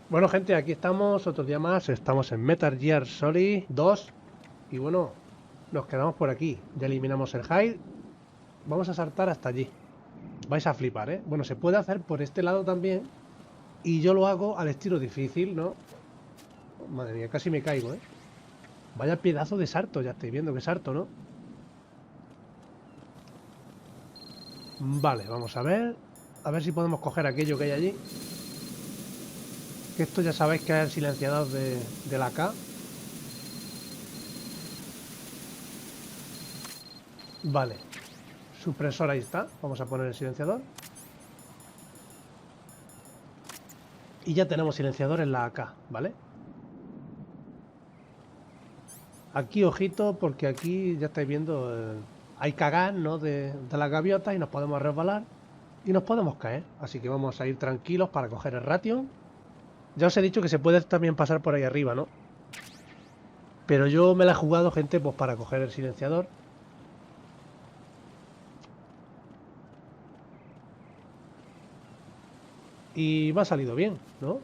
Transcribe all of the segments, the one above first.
Bueno, gente, aquí estamos otro día más. Estamos en Metal Gear Solid 2. Y bueno, nos quedamos por aquí. Ya eliminamos el hide. Vamos a saltar hasta allí. Vais a flipar, ¿eh? Bueno, se puede hacer por este lado también. Y yo lo hago al estilo difícil, ¿no? Oh, madre mía, casi me caigo, ¿eh? Vaya pedazo de salto, ya estáis viendo que salto, ¿no? Vale, vamos a ver. A ver si podemos coger aquello que hay allí. Que esto ya sabéis que es el silenciador de la K. Vale. Supresor, ahí está. Vamos a poner el silenciador. Y ya tenemos silenciador en la AK, ¿vale? Aquí, ojito, porque aquí ya estáis viendo, hay cagar, ¿no? De las gaviotas y nos podemos resbalar y nos podemos caer. Así que vamos a ir tranquilos para coger el ration. Ya os he dicho que se puede también pasar por ahí arriba, ¿no? Pero yo me la he jugado, gente, pues para coger el silenciador. Y me ha salido bien, ¿no?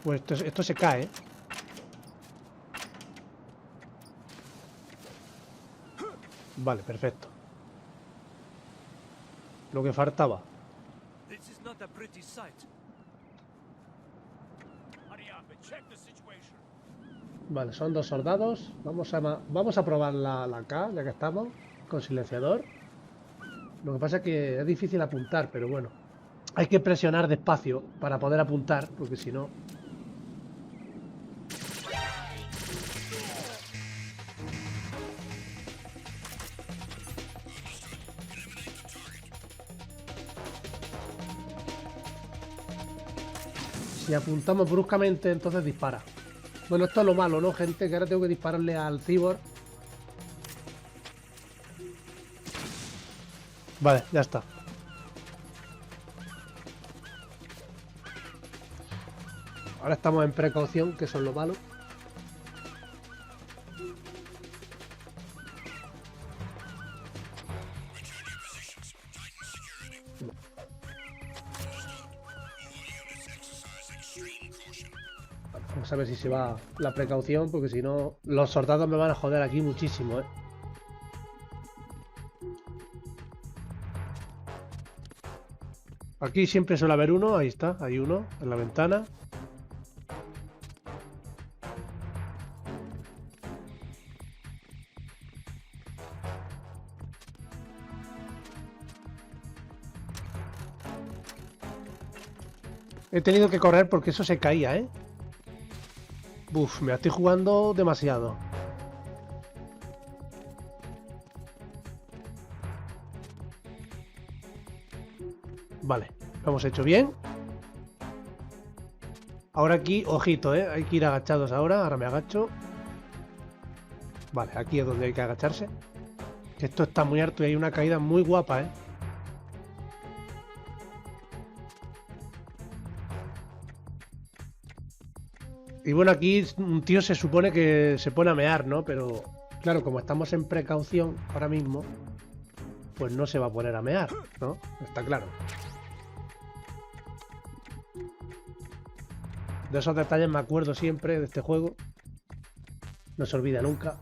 Pues esto se cae, ¿eh? Vale, perfecto. Lo que faltaba. Vale, son dos soldados. Vamos a probar la K, ya que estamos, con silenciador. Lo que pasa es que es difícil apuntar, pero bueno. Hay que presionar despacio para poder apuntar, porque si no... Si apuntamos bruscamente, entonces dispara. Bueno, esto es lo malo, ¿no, gente? Que ahora tengo que dispararle al cyborg. Vale, ya está. Ahora estamos en precaución, que eso es lo malo. Vamos a ver si se va la precaución, porque si no, los soldados me van a joder aquí muchísimo, ¿eh? Aquí siempre suele haber uno, ahí está, hay uno en la ventana. He tenido que correr porque eso se caía, ¿eh? Uf, me la estoy jugando demasiado. Vale, lo hemos hecho bien. Ahora aquí, ojito, ¿eh? Hay que ir agachados ahora. Ahora me agacho. Vale, aquí es donde hay que agacharse. Que esto está muy harto y hay una caída muy guapa, ¿eh? Y bueno, aquí un tío se supone que se pone a mear, ¿no? Pero claro, como estamos en precaución ahora mismo, pues no se va a poner a mear, ¿no? Está claro. De esos detalles me acuerdo siempre de este juego. No se olvida nunca.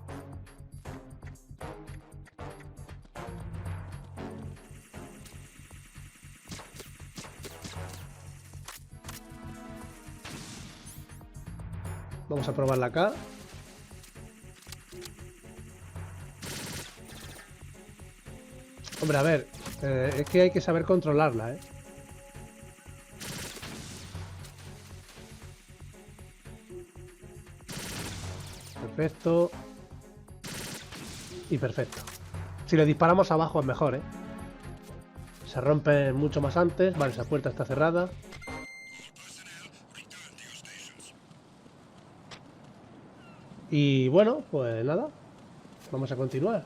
Vamos a probarla acá. Hombre, a ver, es que hay que saber controlarla, ¿eh? Perfecto. Y perfecto. Si le disparamos abajo es mejor, ¿eh? Se rompe mucho más antes. Vale, esa puerta está cerrada. Y bueno, pues nada. Vamos a continuar.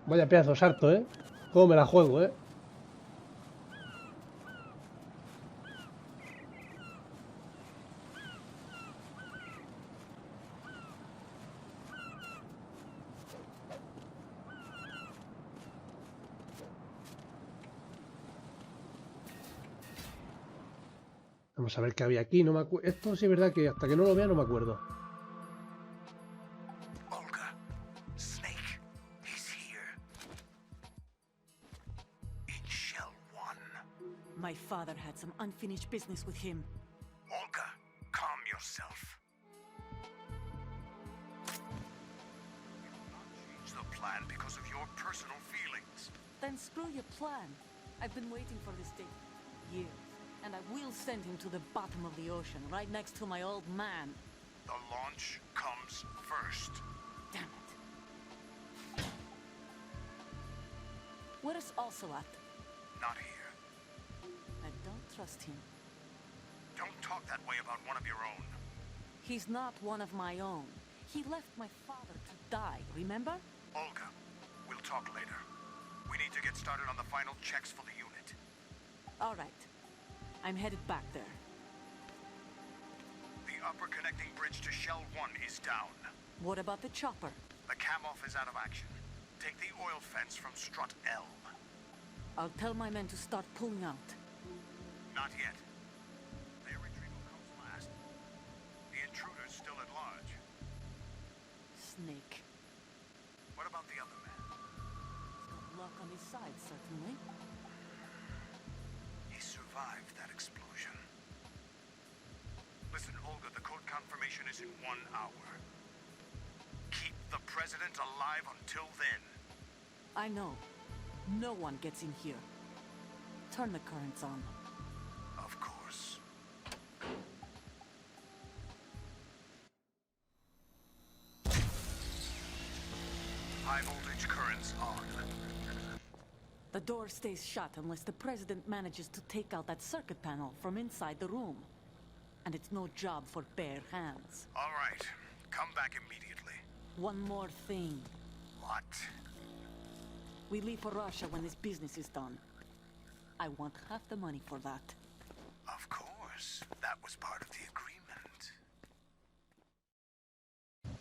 Vaya pedazo sarto, ¿eh? Cómo me la juego, ¿eh? Vamos a ver qué había aquí. No me acuerdo. Esto sí es verdad que hasta que no lo vea no me acuerdo. Olga, Snake, he's here. In Shell 1. My father had some unfinished business with him. Olga, calm yourself. You will not change the plan because of your personal feelings. Then screw your plan. I've been waiting for this day years, and I will send him to the bottom of the ocean, right next to my old man. The launch comes first. Damn it. Where is Ocelot? Not here. I don't trust him. Don't talk that way about one of your own. He's not one of my own. He left my father to die, remember? Olga, we'll talk later. We need to get started on the final checks for the unit. All right. I'm headed back there. The upper connecting bridge to Shell 1 is down. What about the chopper? The cam-off is out of action. Take the oil fence from strut L. I'll tell my men to start pulling out. Not yet. Their retrieval comes last. The intruder's still at large. Snake. What about the other man? He's got luck on his side, certainly. He survived that explosion. Listen, Olga, the code confirmation is in 1 hour. Keep the president alive until then. I know. No one gets in here. Turn the currents on. Of course. High voltage currents on. The door stays shut unless the president manages to take out that circuit panel from inside the room. And it's no job for bare hands. All right. Come back immediately. One more thing. What? We leave for Russia when this business is done. I want half the money for that. Of course. That was part of the agreement.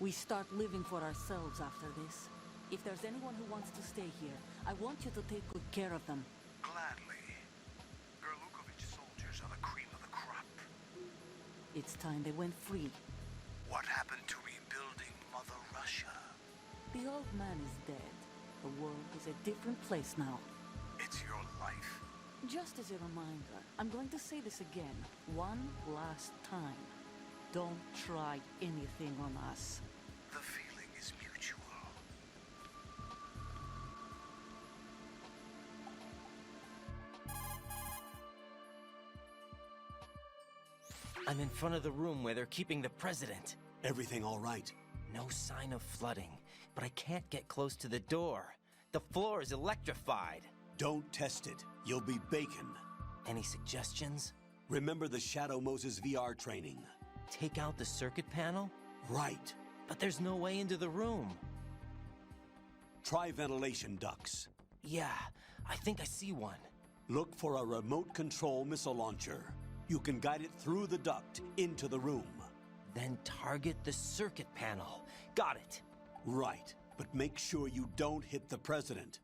We start living for ourselves after this. If there's anyone who wants to stay here, I want you to take good care of them. Gladly. Gerlukovich soldiers are the cream of the crop. It's time they went free. What happened to rebuilding Mother Russia? The old man is dead. The world is a different place now. It's your life. Just as a reminder, I'm going to say this again, one last time. Don't try anything on us. The feeling is mutual. I'm in front of the room where they're keeping the president. Everything all right? No sign of flooding, but I can't get close to the door. The floor is electrified. Don't test it. You'll be bacon. Any suggestions? Remember the Shadow Moses VR training? Take out the circuit panel? Right. But there's no way into the room. Try ventilation ducts. Yeah, I think I see one. Look for a remote control missile launcher. You can guide it through the duct into the room. Then target the circuit panel. Got it. Right. But make sure you don't hit the president.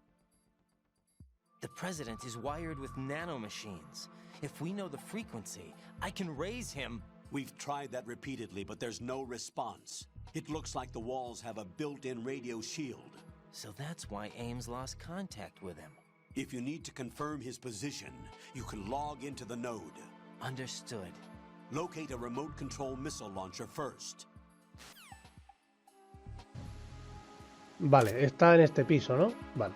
The president is wired with nanomachines. If we know the frequency, I can raise him. We've tried that repeatedly, but there's no response. It looks like the walls have a built-in radio shield. So that's why Ames lost contact with him. If you need to confirm his position, you can log into the node. Understood. Locate a remote control missile launcher first. Vale, está en este piso, ¿no? Vale.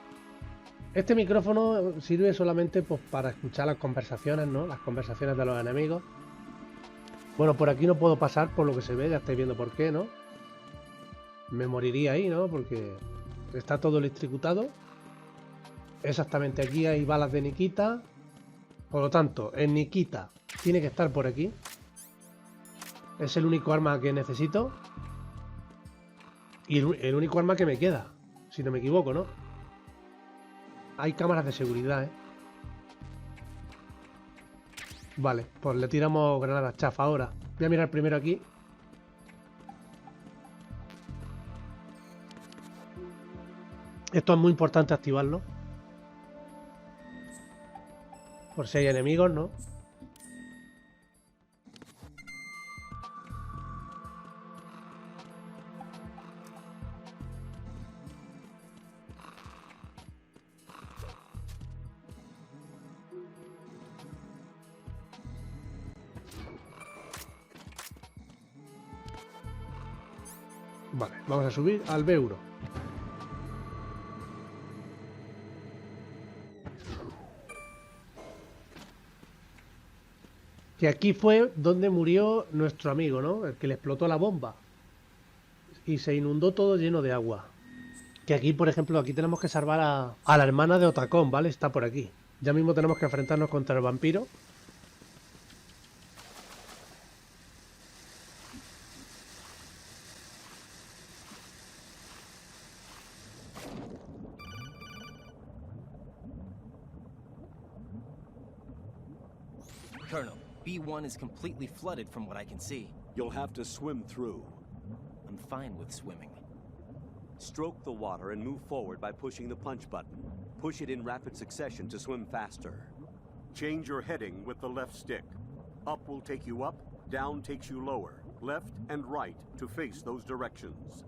Este micrófono sirve solamente pues, para escuchar las conversaciones, ¿no? Las conversaciones de los enemigos. Bueno, por aquí no puedo pasar por lo que se ve, ya estáis viendo por qué, ¿no? Me moriría ahí, ¿no? Porque está todo electrocutado. Exactamente, aquí hay balas de Nikita. Por lo tanto, el Nikita tiene que estar por aquí. Es el único arma que necesito. Y el único arma que me queda, si no me equivoco, ¿no? Hay cámaras de seguridad, ¿eh? Vale, pues le tiramos granadas chafa ahora. Voy a mirar primero aquí. Esto es muy importante activarlo. Por si hay enemigos, ¿no? Vale, vamos a subir al B1. Que aquí fue donde murió nuestro amigo, ¿no? El que le explotó la bomba. Y se inundó todo lleno de agua. Que aquí, por ejemplo, aquí tenemos que salvar a la hermana de Otacón, ¿vale? Está por aquí. Ya mismo tenemos que enfrentarnos contra el vampiro. Colonel, B1 is completely flooded from what I can see. You'll have to swim through. I'm fine with swimming. Stroke the water and move forward by pushing the punch button. Push it in rapid succession to swim faster. Change your heading with the left stick. Up will take you up, down takes you lower, left and right to face those directions.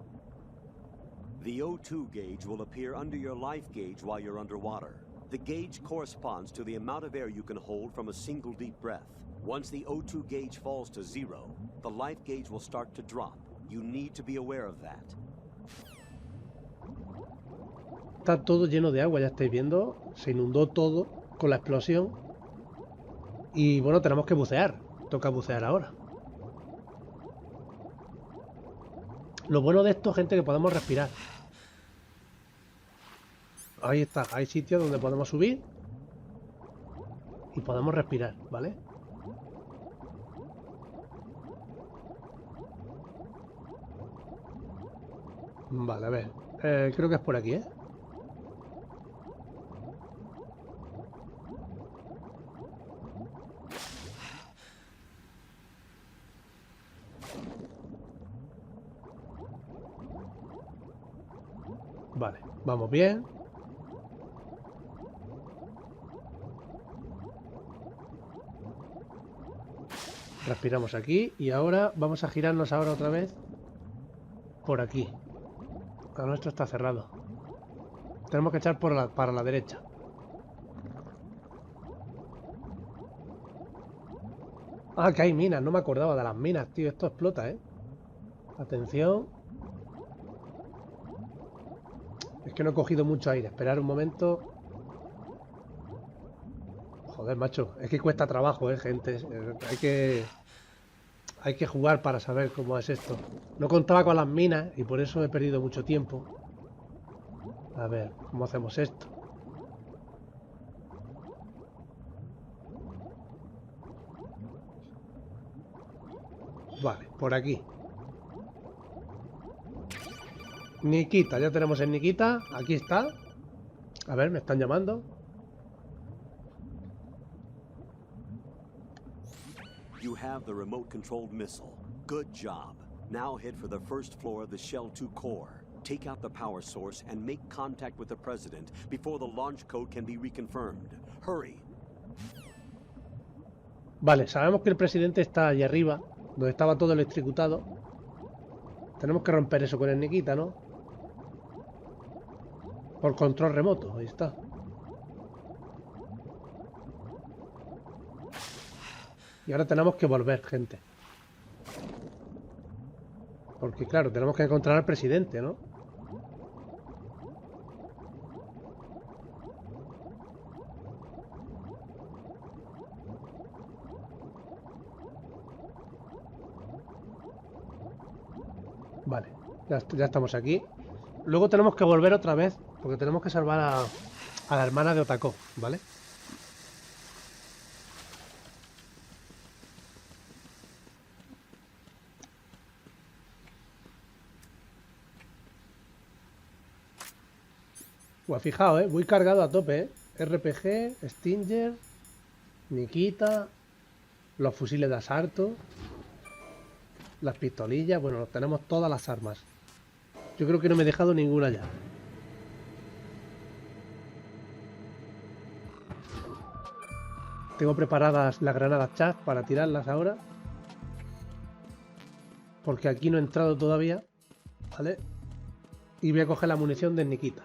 The O2 gauge will appear under your life gauge while you're underwater. The gauge corresponds to the amount of air you can hold from a single deep breath. Once the O2 gauge falls to 0, the life gauge will start to drop. You need to be aware of that. Está todo lleno de agua, ya estáis viendo. Se inundó todo con la explosión. Y bueno, tenemos que bucear. Toca bucear ahora. Lo bueno de esto, gente, que podemos respirar. Ahí está, hay sitios donde podemos subir y podemos respirar, ¿vale? Vale, a ver. Creo que es por aquí, ¿eh? Vale, vamos bien. Respiramos aquí y ahora vamos a girarnos ahora otra vez por aquí. A nuestro está cerrado. Tenemos que echar para la derecha. Ah, que hay minas, no me acordaba de las minas, tío. Esto explota, ¿eh? Atención. Es que no he cogido mucho aire. Esperar un momento. Joder, macho. Es que cuesta trabajo, gente. Hay que jugar para saber cómo es esto. No contaba con las minas y por eso he perdido mucho tiempo. A ver, ¿cómo hacemos esto? Vale, por aquí. Nikita, ya tenemos el Nikita. Aquí está. A ver, me están llamando. You have the remote-controlled missile. Good job. Now head for the first floor of the Shell 2 core. Take out the power source and make contact with the President before the launch code can be reconfirmed. Hurry. Vale, sabemos que el presidente está allí arriba, donde estaba todo electrocutado. Tenemos que romper eso con el Nikita, ¿no? Por control remoto, ahí está. Y ahora tenemos que volver, gente. Porque claro, tenemos que encontrar al presidente, ¿no? Vale, ya estamos aquí. Luego tenemos que volver otra vez, porque tenemos que salvar a la hermana de Otacón, ¿vale? Pues fijaos, voy cargado a tope, RPG, Stinger, Nikita, los fusiles de asalto, las pistolillas, bueno, tenemos todas las armas. Yo creo que no me he dejado ninguna ya. Tengo preparadas las granadas chat para tirarlas ahora. Porque aquí no he entrado todavía, ¿vale? Y voy a coger la munición de Nikita.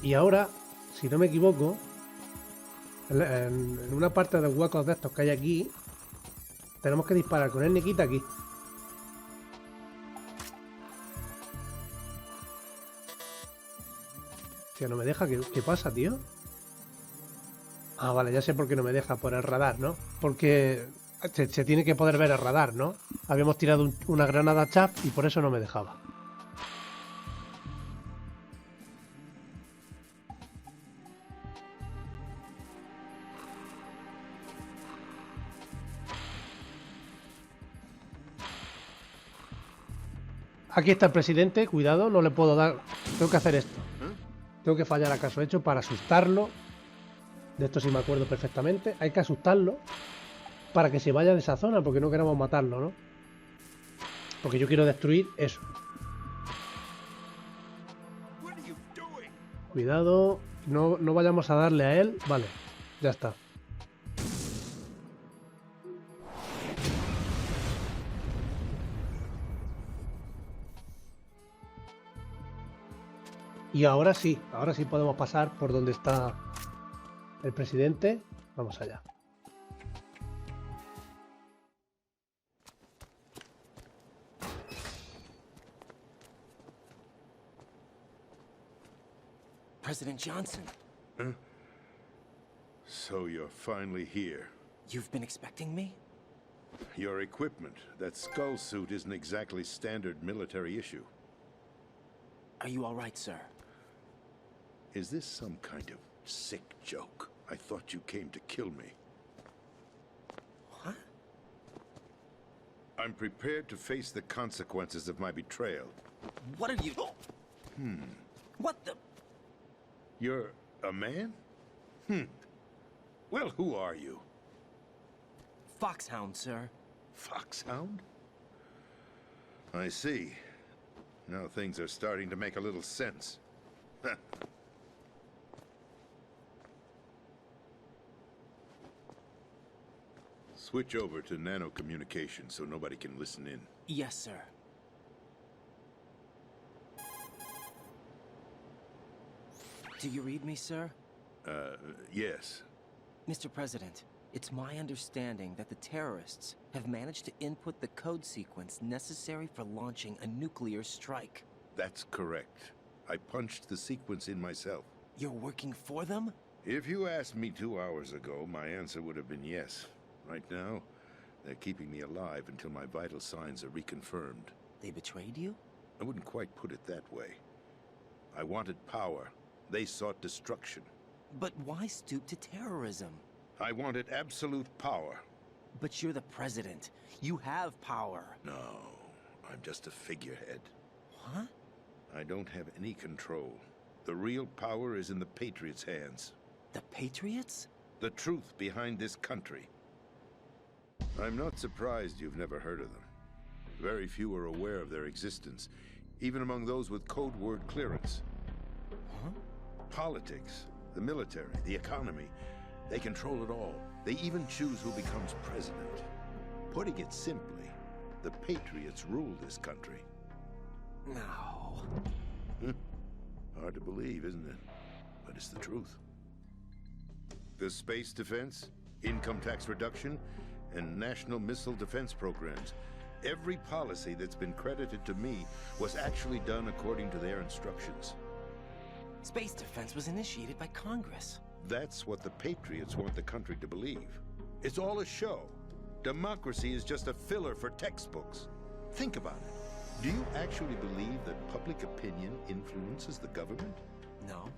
Y ahora, si no me equivoco, en una parte de los huecos de estos que hay aquí, tenemos que disparar con el Nikita aquí. Tío, no me deja. ¿Qué pasa, tío? Ah, vale, ya sé por qué no me deja, por el radar, ¿no? Porque se tiene que poder ver el radar, ¿no? Habíamos tirado una granada chap y por eso no me dejaba. Aquí está el presidente, cuidado, no le puedo dar... Tengo que hacer esto. Tengo que fallar a caso hecho para asustarlo. De esto sí me acuerdo perfectamente. Hay que asustarlo para que se vaya de esa zona, porque no queremos matarlo, ¿no? Porque yo quiero destruir eso. Cuidado, no vayamos a darle a él. Vale, ya está. Y ahora sí podemos pasar por donde está el presidente. Vamos allá. President Johnson, So you're finally here. you've been expecting me? Your equipment, that skull suit isn't exactly standard military issue. Are you all right, sir? Is this some kind of sick joke? I thought you came to kill me. What? I'm prepared to face the consequences of my betrayal. What are you... What the... You're a man? Well, who are you? Foxhound, sir. Foxhound? I see. Now things are starting to make a little sense. Switch over to nano communication so nobody can listen in. Yes, sir. Do you read me, sir? Yes. Mr. President, it's my understanding that the terrorists have managed to input the code sequence necessary for launching a nuclear strike. That's correct. I punched the sequence in myself. You're working for them? If you asked me 2 hours ago, my answer would have been yes. Right now, they're keeping me alive until my vital signs are reconfirmed. They betrayed you? I wouldn't quite put it that way. I wanted power. They sought destruction. But why stoop to terrorism? I wanted absolute power. But you're the president. You have power. No, I'm just a figurehead. What? I don't have any control. The real power is in the Patriots' hands. The Patriots? The truth behind this country. I'm not surprised you've never heard of them. Very few are aware of their existence, even among those with code word clearance. Huh? Politics, the military, the economy, they control it all. They even choose who becomes president. Putting it simply, the Patriots rule this country. No. Hard to believe, isn't it? But it's the truth. The space defense, income tax reduction, and national missile defense programs. Every policy that's been credited to me was actually done according to their instructions. Space defense was initiated by Congress. That's what the Patriots want the country to believe. It's all a show. Democracy is just a filler for textbooks. Think about it. Do you actually believe that public opinion influences the government? No.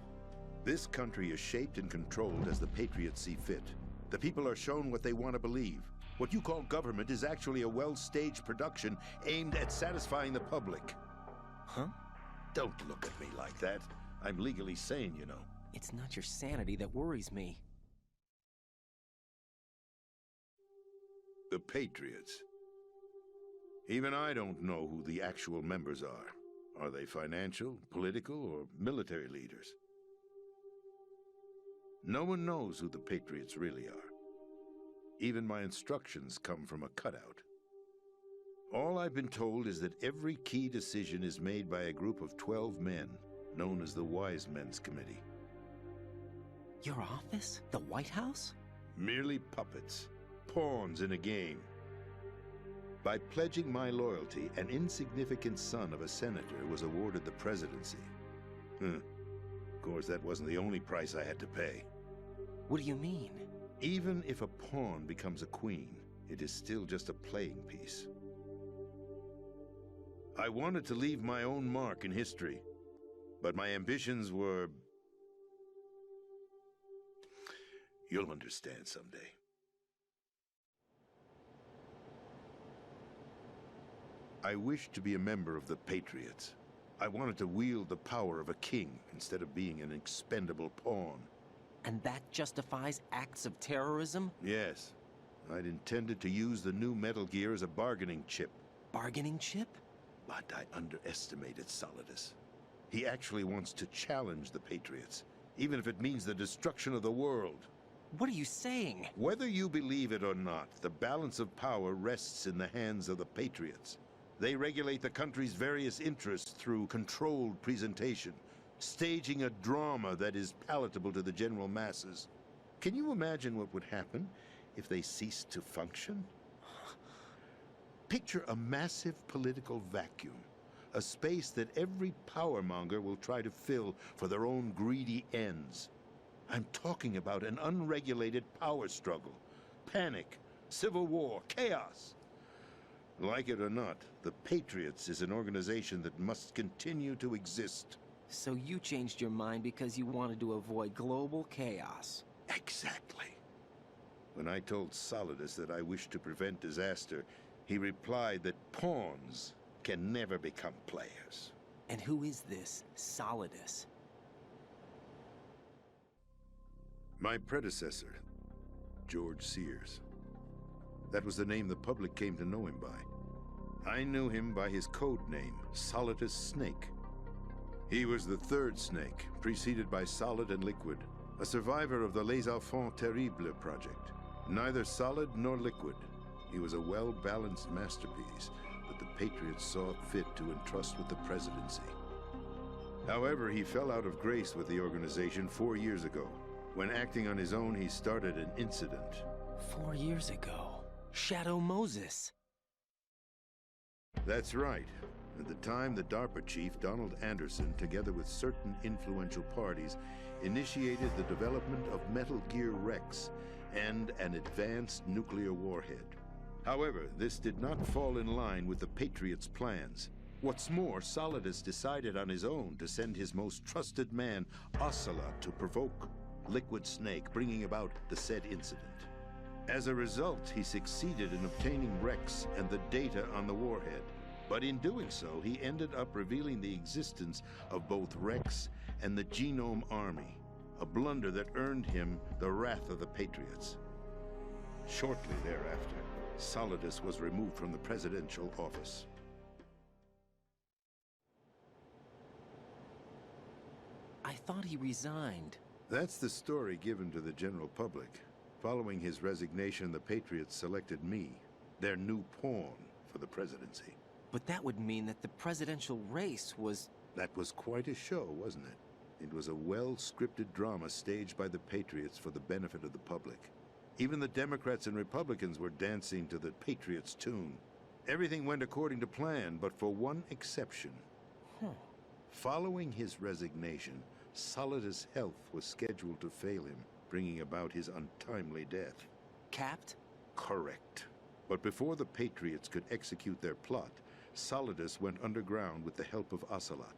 This country is shaped and controlled as the Patriots see fit. The people are shown what they want to believe. What you call government is actually a well-staged production aimed at satisfying the public. Huh? Don't look at me like that. I'm legally sane, you know. It's not your sanity that worries me. The Patriots. Even I don't know who the actual members are. Are they financial, political, or military leaders? No one knows who the Patriots really are. Even my instructions come from a cutout. All I've been told is that every key decision is made by a group of 12 men, known as the Wise Men's Committee. Your office? The White House? Merely puppets, pawns in a game. By pledging my loyalty, an insignificant son of a senator was awarded the presidency. Of course, that wasn't the only price I had to pay. What do you mean? Even if a pawn becomes a queen, it is still just a playing piece. I wanted to leave my own mark in history, but my ambitions were... You'll understand someday. I wished to be a member of the Patriots. I wanted to wield the power of a king instead of being an expendable pawn. And that justifies acts of terrorism? Yes. I'd intended to use the new Metal Gear as a bargaining chip. Bargaining chip? But I underestimated Solidus. He actually wants to challenge the Patriots, even if it means the destruction of the world. What are you saying? Whether you believe it or not, the balance of power rests in the hands of the Patriots. They regulate the country's various interests through controlled presentation, staging a drama that is palatable to the general masses. Can you imagine what would happen if they ceased to function? Picture a massive political vacuum, a space that every powermonger will try to fill for their own greedy ends. I'm talking about an unregulated power struggle, panic, civil war, chaos. Like it or not, the Patriots is an organization that must continue to exist. So you changed your mind because you wanted to avoid global chaos. Exactly. When I told Solidus that I wished to prevent disaster, he replied that pawns can never become players. And who is this Solidus? My predecessor, George Sears. That was the name the public came to know him by. I knew him by his code name, Solidus Snake. He was the third Snake, preceded by Solid and Liquid, a survivor of the Les Enfants Terribles project. Neither solid nor liquid, he was a well-balanced masterpiece that the Patriots saw fit to entrust with the presidency. However, he fell out of grace with the organization 4 years ago. When acting on his own, he started an incident. 4 years ago. Shadow Moses. That's right. At the time, the DARPA chief, Donald Anderson, together with certain influential parties, initiated the development of Metal Gear Rex and an advanced nuclear warhead. However, this did not fall in line with the Patriots' plans. What's more, Solidus decided on his own to send his most trusted man, Ocelot, to provoke Liquid Snake, bringing about the said incident. As a result, he succeeded in obtaining Rex and the data on the warhead. But in doing so, he ended up revealing the existence of both Rex and the Genome Army, a blunder that earned him the wrath of the Patriots. Shortly thereafter, Solidus was removed from the presidential office. I thought he resigned. That's the story given to the general public. Following his resignation, the Patriots selected me, their new pawn, for the presidency. But that would mean that the presidential race was... That was quite a show, wasn't it? It was a well-scripted drama staged by the Patriots for the benefit of the public. Even the Democrats and Republicans were dancing to the Patriots' tune. Everything went according to plan, but for one exception. Following his resignation, Solidus' health was scheduled to fail him, bringing about his untimely death. Capped? Correct. But before the Patriots could execute their plot, Solidus went underground with the help of Ocelot.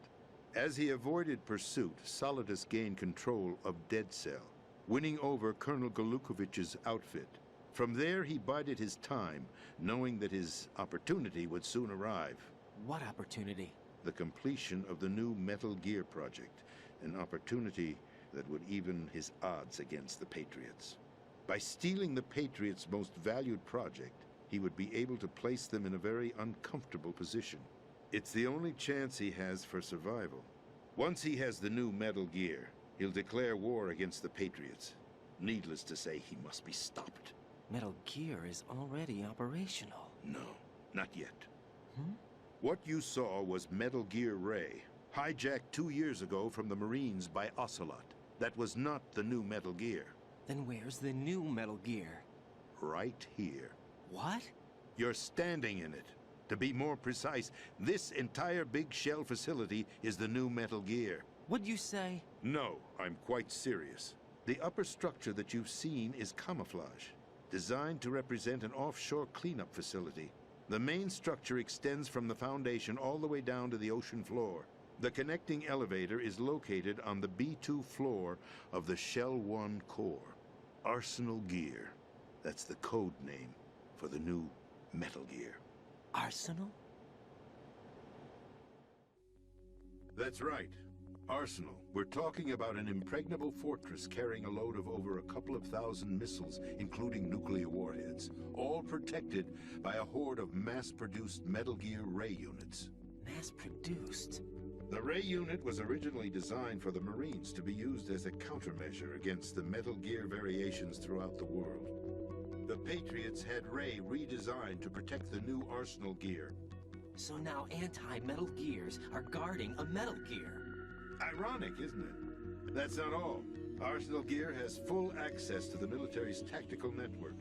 As he avoided pursuit, Solidus gained control of Dead Cell, winning over Colonel Golukovich's outfit. From there, he bided his time, knowing that his opportunity would soon arrive. What opportunity? The completion of the new Metal Gear project, an opportunity that would even his odds against the Patriots. By stealing the Patriots' most valued project, he would be able to place them in a very uncomfortable position. It's the only chance he has for survival. Once he has the new Metal Gear, he'll declare war against the Patriots. Needless to say, he must be stopped. Metal Gear is already operational. No, not yet. What you saw was Metal Gear Ray, hijacked 2 years ago from the Marines by Ocelot. That was not the new Metal Gear. Then where's the new Metal Gear? Right here. What? You're standing in it. To be more precise, this entire big shell facility is the new Metal Gear. What'd you say? No, I'm quite serious. The upper structure that you've seen is camouflage, designed to represent an offshore cleanup facility. The main structure extends from the foundation all the way down to the ocean floor. The connecting elevator is located on the B2 floor of the Shell 1 core. Arsenal Gear. That's the code name for the new Metal Gear. Arsenal? That's right. Arsenal. We're talking about an impregnable fortress carrying a load of over a couple of thousand missiles, including nuclear warheads, all protected by a horde of mass-produced Metal Gear Ray units. Mass-produced? The Ray unit was originally designed for the Marines to be used as a countermeasure against the Metal Gear variations throughout the world. The Patriots had Ray redesigned to protect the new Arsenal Gear. So now anti-Metal Gears are guarding a Metal Gear. Ironic, isn't it? That's not all. Arsenal Gear has full access to the military's tactical network,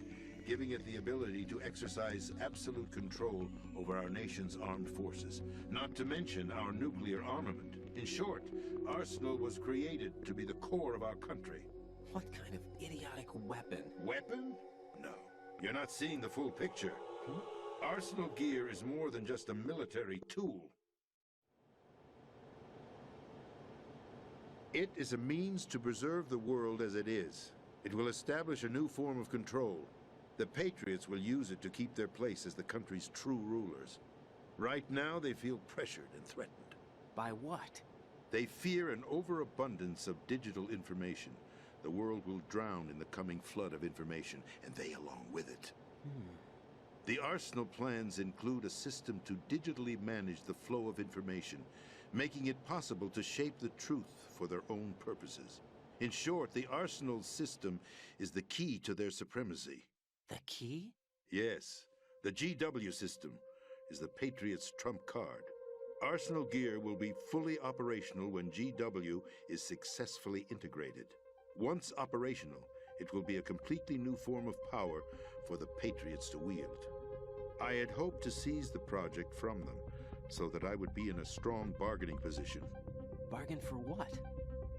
giving it the ability to exercise absolute control over our nation's armed forces, not to mention our nuclear armament. In short, Arsenal was created to be the core of our country. What kind of idiotic weapon? Weapon? No. You're not seeing the full picture. Arsenal Gear is more than just a military tool. It is a means to preserve the world as it is. It will establish a new form of control. The Patriots will use it to keep their place as the country's true rulers. Right now, they feel pressured and threatened. By what? They fear an overabundance of digital information. The world will drown in the coming flood of information, and they along with it. The Arsenal plans include a system to digitally manage the flow of information, making it possible to shape the truth for their own purposes. In short, the Arsenal system is the key to their supremacy. The key? Yes, the GW system is the Patriots' trump card. Arsenal Gear will be fully operational when GW is successfully integrated. Once operational, it will be a completely new form of power for the Patriots to wield. I had hoped to seize the project from them, so that I would be in a strong bargaining position. Bargain for what?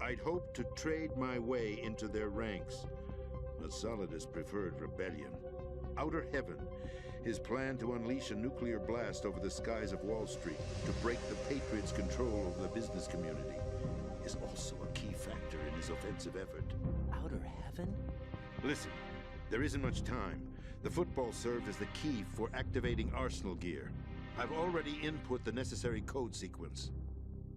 I'd hoped to trade my way into their ranks, but Solidus preferred rebellion. Outer Heaven, his plan to unleash a nuclear blast over the skies of Wall Street to break the Patriots' control over the business community, is also a key factor in his offensive effort. Outer Heaven? Listen, there isn't much time. The football served as the key for activating Arsenal Gear. I've already input the necessary code sequence.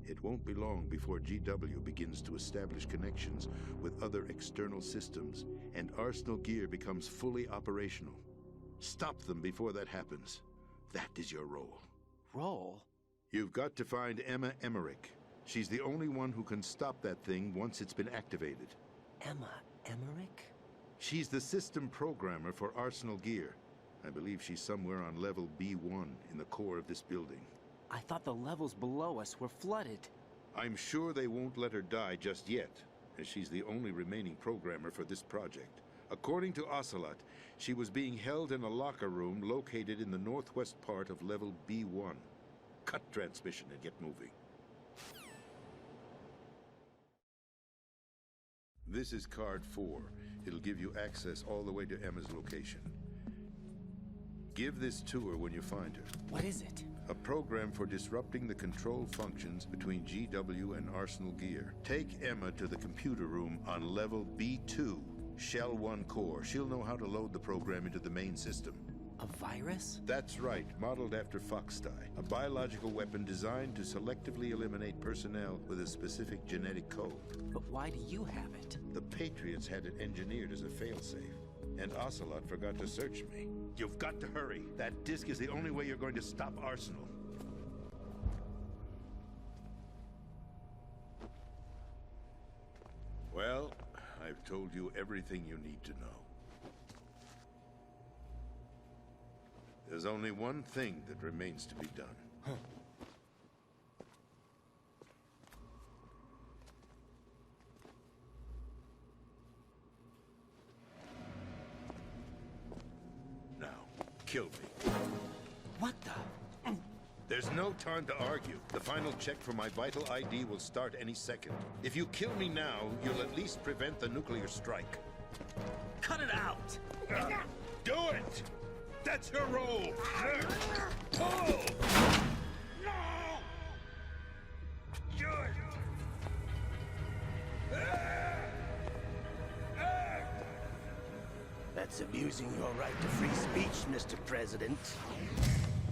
It won't be long before GW begins to establish connections with other external systems, and Arsenal Gear becomes fully operational. Stop them before that happens. That is your role. Role? You've got to find Emma Emmerich. She's the only one who can stop that thing once it's been activated. Emma Emmerich? She's the system programmer for Arsenal Gear. I believe she's somewhere on level B1 in the core of this building. I thought the levels below us were flooded. I'm sure they won't let her die just yet, as she's the only remaining programmer for this project. According to Ocelot, she was being held in a locker room located in the northwest part of level B1. Cut transmission and get moving. This is card 4. It'll give you access all the way to Emma's location. Give this to her when you find her. What is it? A program for disrupting the control functions between GW and Arsenal Gear. Take Emma to the computer room on level B2, Shell 1 core. She'll know how to load the program into the main system. A virus? That's right, modeled after Foxdie, a biological weapon designed to selectively eliminate personnel with a specific genetic code. But why do you have it? The Patriots had it engineered as a failsafe, and Ocelot forgot to search me. You've got to hurry. That disk is the only way you're going to stop Arsenal. Well, I've told you everything you need to know. There's only one thing that remains to be done. kill me. What the? There's no time to argue. The final check for my vital ID will start any second. If you kill me now, you'll at least prevent the nuclear strike. Cut it out! Do it! That's your role! Pull! No! Do it! That's abusing your right to free speech, Mr. President.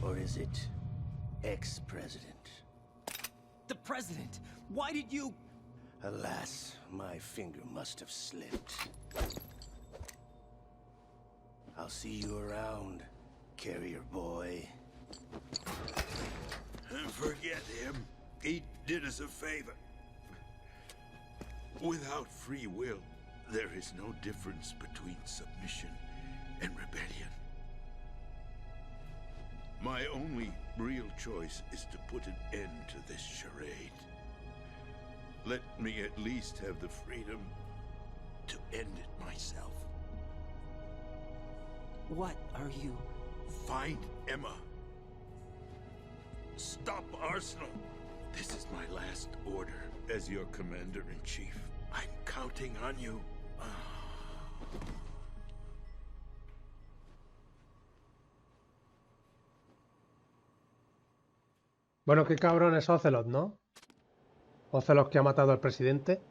Or is it ex-president? The president! Why did you... Alas, my finger must have slipped. I'll see you around, carrier boy. Forget him. He did us a favor. Without free will, there is no difference between submission and rebellion. My only real choice is to put an end to this charade. Let me at least have the freedom to end it myself. What are you... Find Emma. Stop Arsenal. This is my last order as your commander-in-chief. I'm counting on you. Bueno, qué cabrón es Ocelot, ¿no? Ocelot que ha matado al presidente.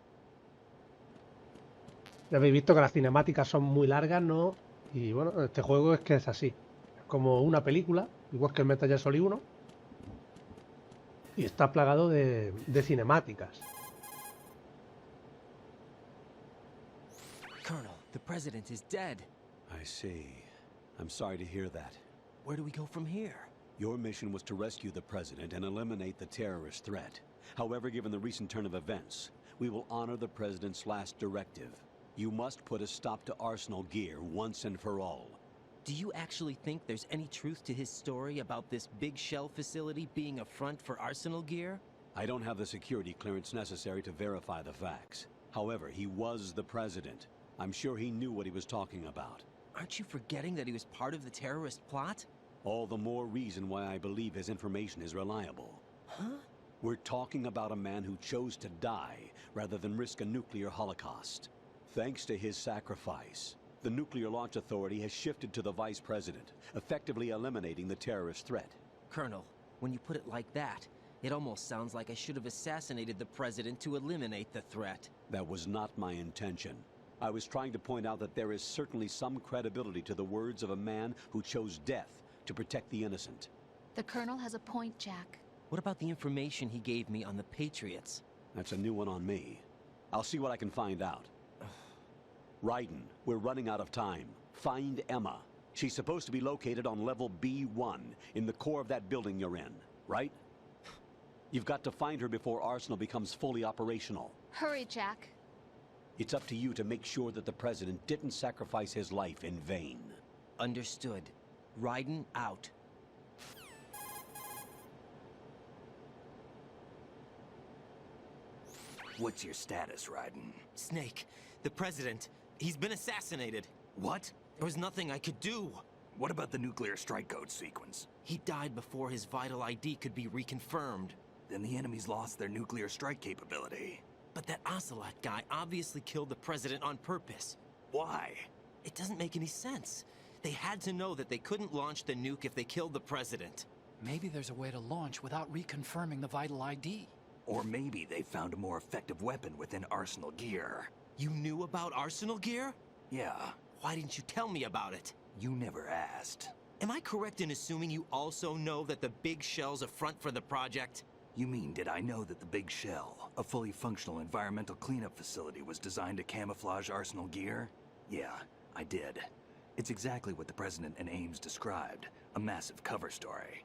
Ya habéis visto que las cinemáticas son muy largas, ¿no? Y bueno, este juego es que es así. Es como una película, igual que el Metal Gear Solid 1. Y está plagado de cinemáticas. Colonel, the president is dead. I see. I'm sorry to hear that. Where do we go from here? Your mission was to rescue the president and eliminate the terrorist threat. However, given the recent turn of events, we will honor the president's last directive. You must put a stop to Arsenal Gear once and for all. Do you actually think there's any truth to his story about this big shell facility being a front for Arsenal Gear? I don't have the security clearance necessary to verify the facts. However, he was the president. I'm sure he knew what he was talking about. Aren't you forgetting that he was part of the terrorist plot? All the more reason why I believe his information is reliable. Huh? We're talking about a man who chose to die rather than risk a nuclear holocaust. Thanks to his sacrifice, the Nuclear Launch Authority has shifted to the vice president, effectively eliminating the terrorist threat. Colonel, when you put it like that, it almost sounds like I should have assassinated the president to eliminate the threat. That was not my intention. I was trying to point out that there is certainly some credibility to the words of a man who chose death to protect the innocent. The Colonel has a point, Jack. What about the information he gave me on the Patriots? That's a new one on me. I'll see what I can find out. Raiden, we're running out of time. Find Emma. She's supposed to be located on level B1, in the core of that building you're in, right? You've got to find her before Arsenal becomes fully operational. Hurry, Jack. It's up to you to make sure that the president didn't sacrifice his life in vain. Understood. Raiden out. What's your status, Raiden? Snake, the president, he's been assassinated. What? There was nothing I could do. What about the nuclear strike code sequence? He died before his vital ID could be reconfirmed. Then the enemy's lost their nuclear strike capability. But that Ocelot guy obviously killed the president on purpose. Why? It doesn't make any sense. They had to know that they couldn't launch the nuke if they killed the president. Maybe there's a way to launch without reconfirming the vital ID. Or maybe they found a more effective weapon within Arsenal Gear. You knew about Arsenal Gear? Yeah, Why didn't you tell me about it? you never asked. Am I correct in assuming you also know that the big shell's a front for the project? You mean, did I know that the Big Shell, a fully functional environmental cleanup facility, was designed to camouflage Arsenal Gear? Yeah, I did. It's exactly what the President and Ames described, a massive cover story.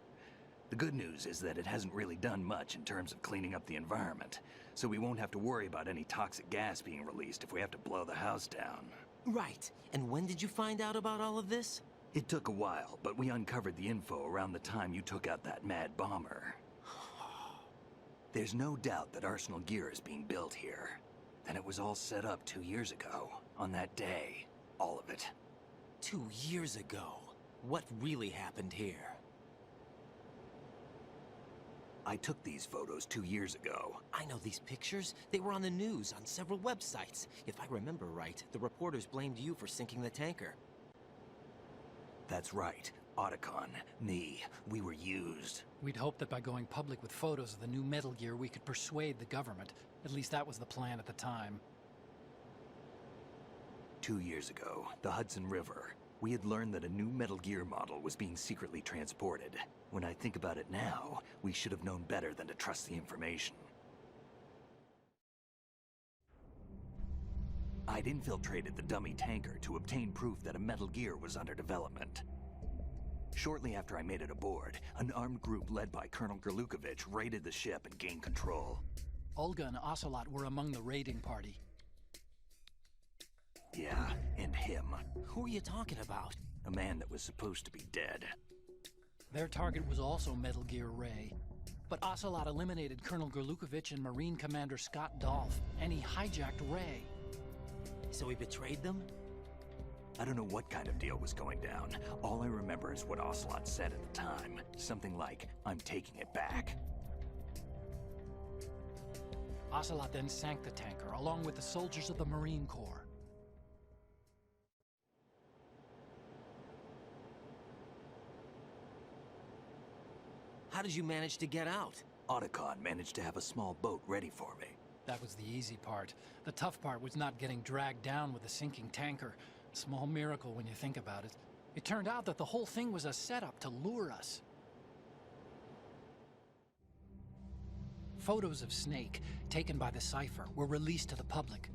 The good news is that it hasn't really done much in terms of cleaning up the environment, so we won't have to worry about any toxic gas being released if we have to blow the house down. Right. And when did you find out about all of this? It took a while, but we uncovered the info around the time you took out that mad bomber. There's no doubt that Arsenal Gear is being built here. And it was all set up 2 years ago, on that day. All of it. 2 years ago. What really happened here? I took these photos 2 years ago. I know these pictures. They were on the news on several websites. If I remember right, the reporters blamed you for sinking the tanker. That's right. Otacon, me, we were used. We'd hoped that by going public with photos of the new Metal Gear, we could persuade the government. At least that was the plan at the time. 2 years ago, the Hudson River, we had learned that a new Metal Gear model was being secretly transported. When I think about it now, we should have known better than to trust the information. I'd infiltrated the dummy tanker to obtain proof that a Metal Gear was under development. Shortly after I made it aboard, an armed group led by Colonel Gerlukovich raided the ship and gained control. Olga and Ocelot were among the raiding party. Yeah, and him. Who are you talking about? A man that was supposed to be dead. Their target was also Metal Gear Ray. But Ocelot eliminated Colonel Gerlukovich and Marine Commander Scott Dolph, and he hijacked Ray. So he betrayed them? I don't know what kind of deal was going down. All I remember is what Ocelot said at the time. Something like, "I'm taking it back." Ocelot then sank the tanker, along with the soldiers of the Marine Corps. How did you manage to get out? Otacon managed to have a small boat ready for me. That was the easy part. The tough part was not getting dragged down with a sinking tanker. A small miracle when you think about it. It turned out that the whole thing was a setup to lure us. Photos of Snake, taken by the Cypher, were released to the public.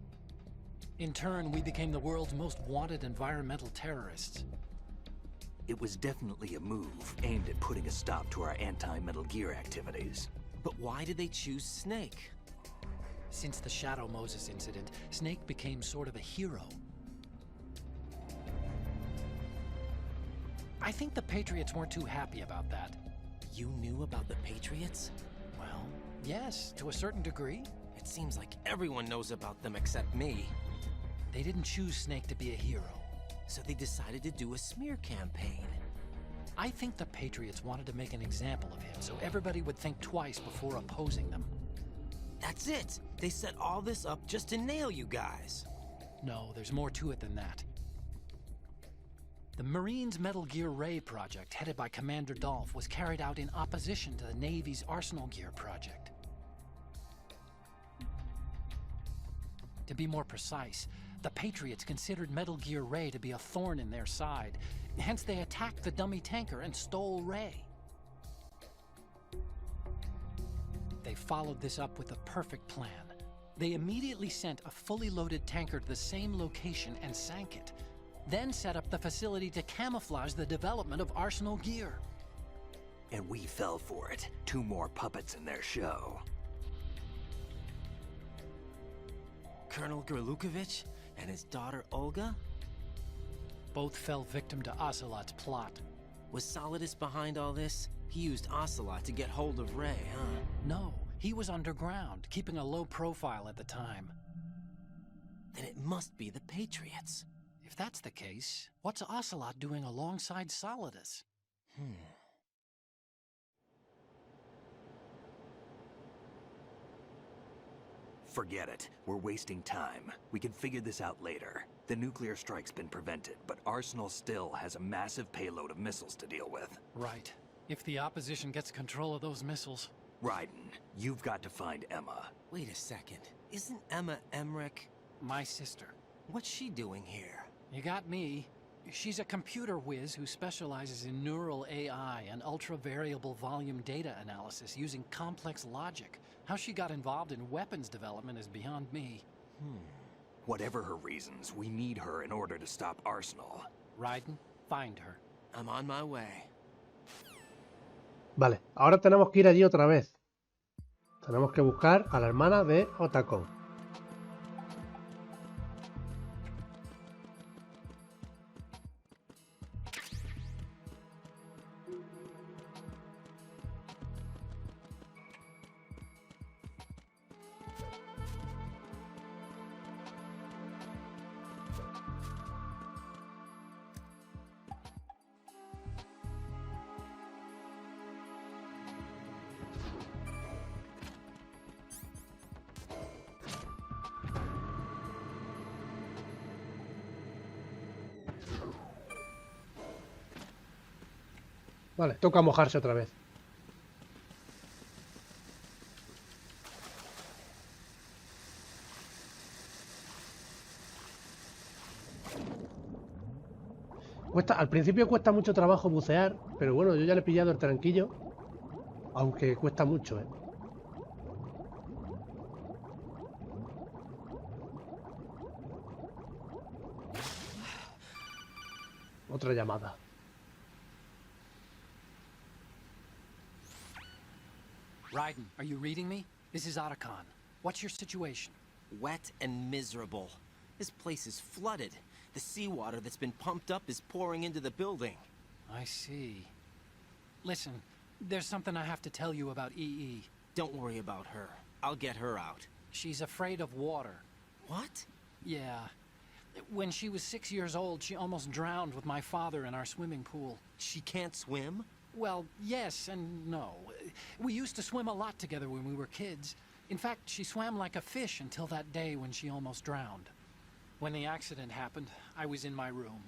In turn, we became the world's most wanted environmental terrorists. It was definitely a move aimed at putting a stop to our anti-Metal Gear activities. But why did they choose Snake? Since the Shadow Moses incident, Snake became sort of a hero. I think the Patriots weren't too happy about that. You knew about the Patriots? Well, yes, to a certain degree. It seems like everyone knows about them except me. They didn't choose Snake to be a hero. So they decided to do a smear campaign. I think the Patriots wanted to make an example of him, so everybody would think twice before opposing them. That's it! They set all this up just to nail you guys. No, there's more to it than that. The Marines' Metal Gear Ray project, headed by Commander Dolph, was carried out in opposition to the Navy's Arsenal Gear project. To be more precise, the Patriots considered Metal Gear Ray to be a thorn in their side. Hence, they attacked the dummy tanker and stole Ray. They followed this up with a perfect plan. They immediately sent a fully loaded tanker to the same location and sank it. Then set up the facility to camouflage the development of Arsenal Gear. And we fell for it. 2 more puppets in their show. Colonel Gerlukovich and his daughter Olga? Both fell victim to Ocelot's plot. Was Solidus behind all this? He used Ocelot to get hold of Ray, huh? No, he was underground, keeping a low profile at the time. Then it must be the Patriots. If that's the case, what's Ocelot doing alongside Solidus? Forget it. We're wasting time. We can figure this out later. The nuclear strike's been prevented, but Arsenal still has a massive payload of missiles to deal with. Right. If the opposition gets control of those missiles... Raiden, you've got to find Emma. Wait a second. Isn't Emma Emmerich? My sister. What's she doing here? You got me. She's a computer whiz who specializes in neural AI and ultra-variable volume data analysis using complex logic. How she got involved in weapons development is beyond me. Whatever her reasons, we need her in order to stop Arsenal. Raiden, find her. I'm on my way. Vale, ahora tenemos que ir allí otra vez. Tenemos que buscar a la hermana de Otacon. Vale, toca mojarse otra vez. Al principio cuesta mucho trabajo bucear, pero bueno, yo ya le he pillado el tranquillo. Aunque cuesta mucho, ¿eh? Otra llamada. Raiden, are you reading me? This is Otacon. What's your situation? Wet and miserable. This place is flooded. The seawater that's been pumped up is pouring into the building. I see. Listen, there's something I have to tell you about EE. Don't worry about her. I'll get her out. She's afraid of water. What? Yeah. When she was 6 years old, she almost drowned with my father in our swimming pool. She can't swim? Well, yes and no. We used to swim a lot together when we were kids. In fact, she swam like a fish until that day when she almost drowned. When the accident happened, I was in my room.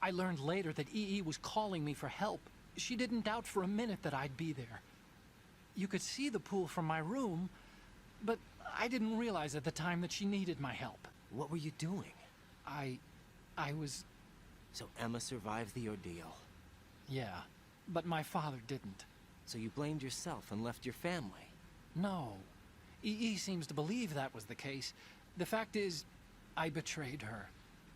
I learned later that EE was calling me for help. She didn't doubt for a minute that I'd be there. You could see the pool from my room, but I didn't realize at the time that she needed my help. What were you doing? I was... So Emma survived the ordeal. Yeah, but my father didn't. So you blamed yourself and left your family? No. EE seems to believe that was the case. The fact is, I betrayed her.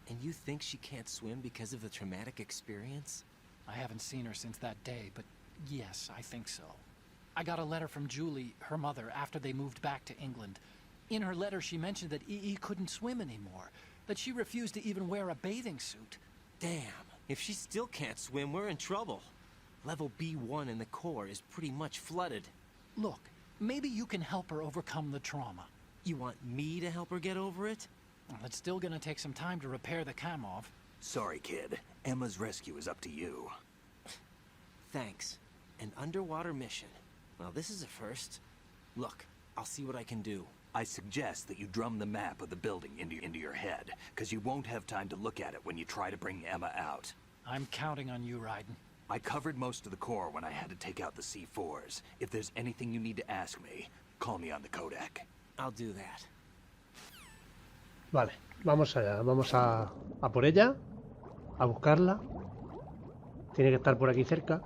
And you think she can't swim because of the traumatic experience? I haven't seen her since that day, but yes, I think so. I got a letter from Julie, her mother, after they moved back to England. In her letter, she mentioned that EE couldn't swim anymore, that she refused to even wear a bathing suit. Damn, if she still can't swim, we're in trouble. Level B1 in the core is pretty much flooded. Look, maybe you can help her overcome the trauma. You want me to help her get over it? Well, it's still gonna take some time to repair the cam off. Sorry, kid. Emma's rescue is up to you. Thanks. An underwater mission. Well, this is a first. Look, I'll see what I can do. I suggest that you drum the map of the building into your head, because you won't have time to look at it when you try to bring Emma out. I'm counting on you, Raiden. I covered most of the core when I had to take out the C4s. If there's anything you need to ask me, call me on the codec. I'll do that. Vale, vamos allá. Vamos a por ella. A buscarla. Tiene que estar por aquí cerca.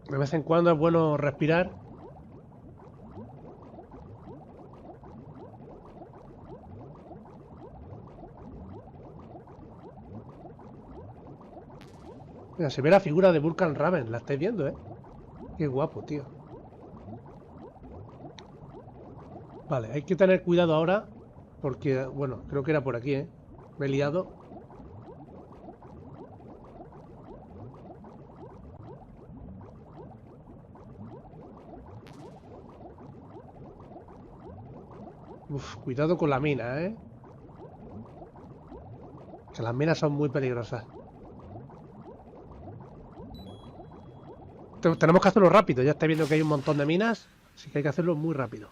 De vez en cuando es bueno respirar. Mira, se ve la figura de Vulcan Raven, la estáis viendo, ¿eh? Qué guapo, tío. Vale, hay que tener cuidado ahora, porque, bueno, creo que era por aquí, ¿eh? Me he liado. Uf, cuidado con la mina, ¿eh? Que las minas son muy peligrosas. Tenemos que hacerlo rápido. Ya estáis viendo que hay un montón de minas, así que hay que hacerlo muy rápido.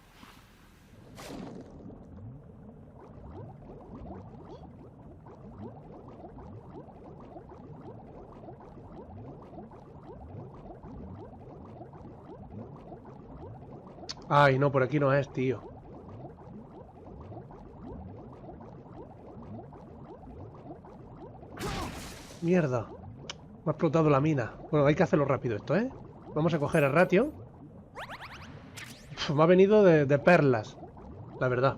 Ay, no, por aquí no es, tío. Mierda. Me ha explotado la mina. Bueno, hay que hacerlo rápido esto, ¿eh? Vamos a coger el ratio. Uf, me ha venido de perlas, la verdad.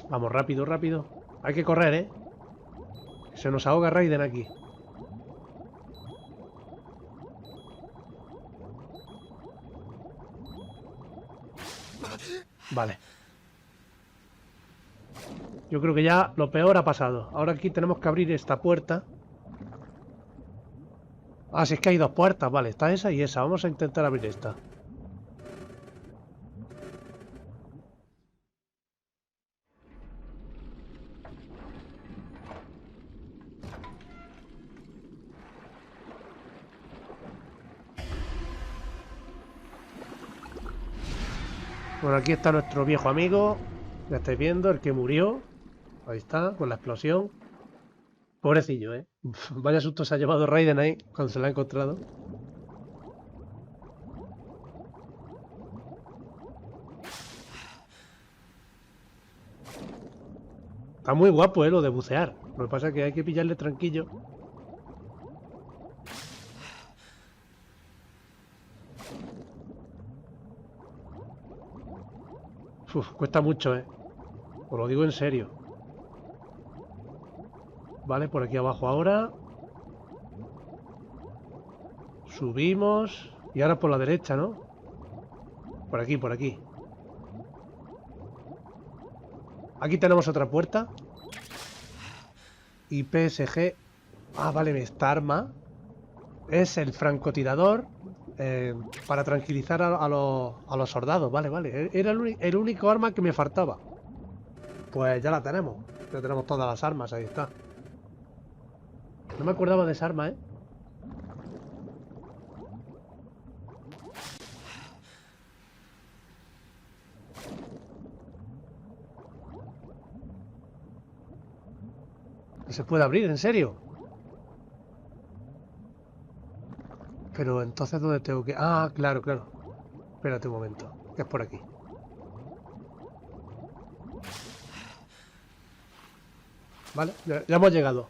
Vamos, rápido, rápido. Hay que correr, ¿eh? Se nos ahoga Raiden aquí. Vale. Yo creo que ya lo peor ha pasado. Ahora aquí tenemos que abrir esta puerta. Ah, si es que hay dos puertas. Vale, está esa y esa. Vamos a intentar abrir esta. Bueno, aquí está nuestro viejo amigo. Ya estáis viendo, el que murió. Ahí está, con la explosión. Pobrecillo, ¿eh? Vaya susto se ha llevado Raiden ahí cuando se la ha encontrado. Está muy guapo, lo de bucear. Lo que pasa es que hay que pillarle tranquillo. Uf, cuesta mucho, os lo digo en serio. Vale, por aquí abajo ahora. Subimos. Y ahora por la derecha, ¿no? Por aquí, por aquí. Aquí tenemos otra puerta. Y PSG. Ah, vale, esta arma es el francotirador para tranquilizar a los soldados. Vale, vale. Era el único arma que me faltaba. Pues ya la tenemos. Ya tenemos todas las armas, ahí está. No me acordaba de esa arma, ¿eh? ¿No se puede abrir? ¿En serio? Pero entonces, ¿dónde tengo que...? Ah, claro, claro. Espérate un momento, que es por aquí. Vale, ya hemos llegado.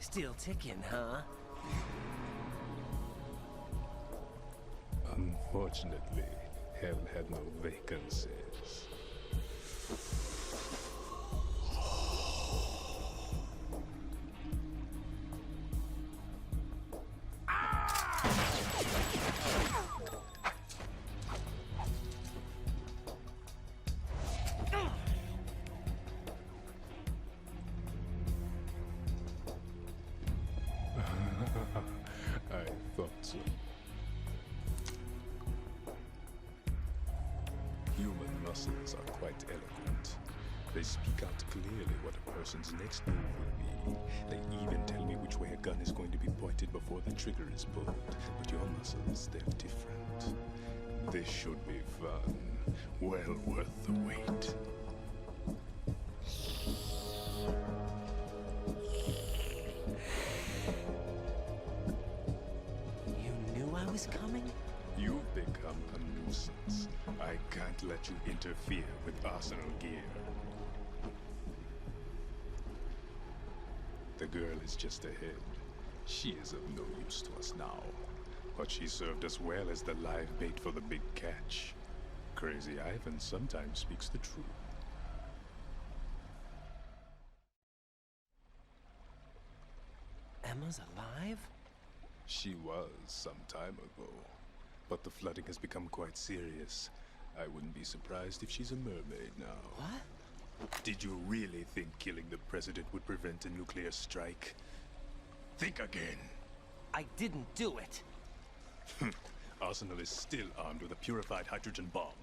Still ticking, huh? Unfortunately, hell had no vacancies. I thought so. Human muscles are quite eloquent. They speak out clearly what a person's next move will be. They even tell me which way a gun is going to be pointed before the trigger is pulled. But your muscles, they're different. This should be fun. Well worth the wait. You knew I was coming? You've become a nuisance. I can't let you interfere with arsenal gear. The girl is just ahead. She is of no use to us now. But she served us well as the live bait for the big catch. Crazy Ivan sometimes speaks the truth. Emma's alive? She was some time ago. But the flooding has become quite serious. I wouldn't be surprised if she's a mermaid now. What? Did you really think killing the president would prevent a nuclear strike? Think again. I didn't do it. Arsenal is still armed with a purified hydrogen bomb.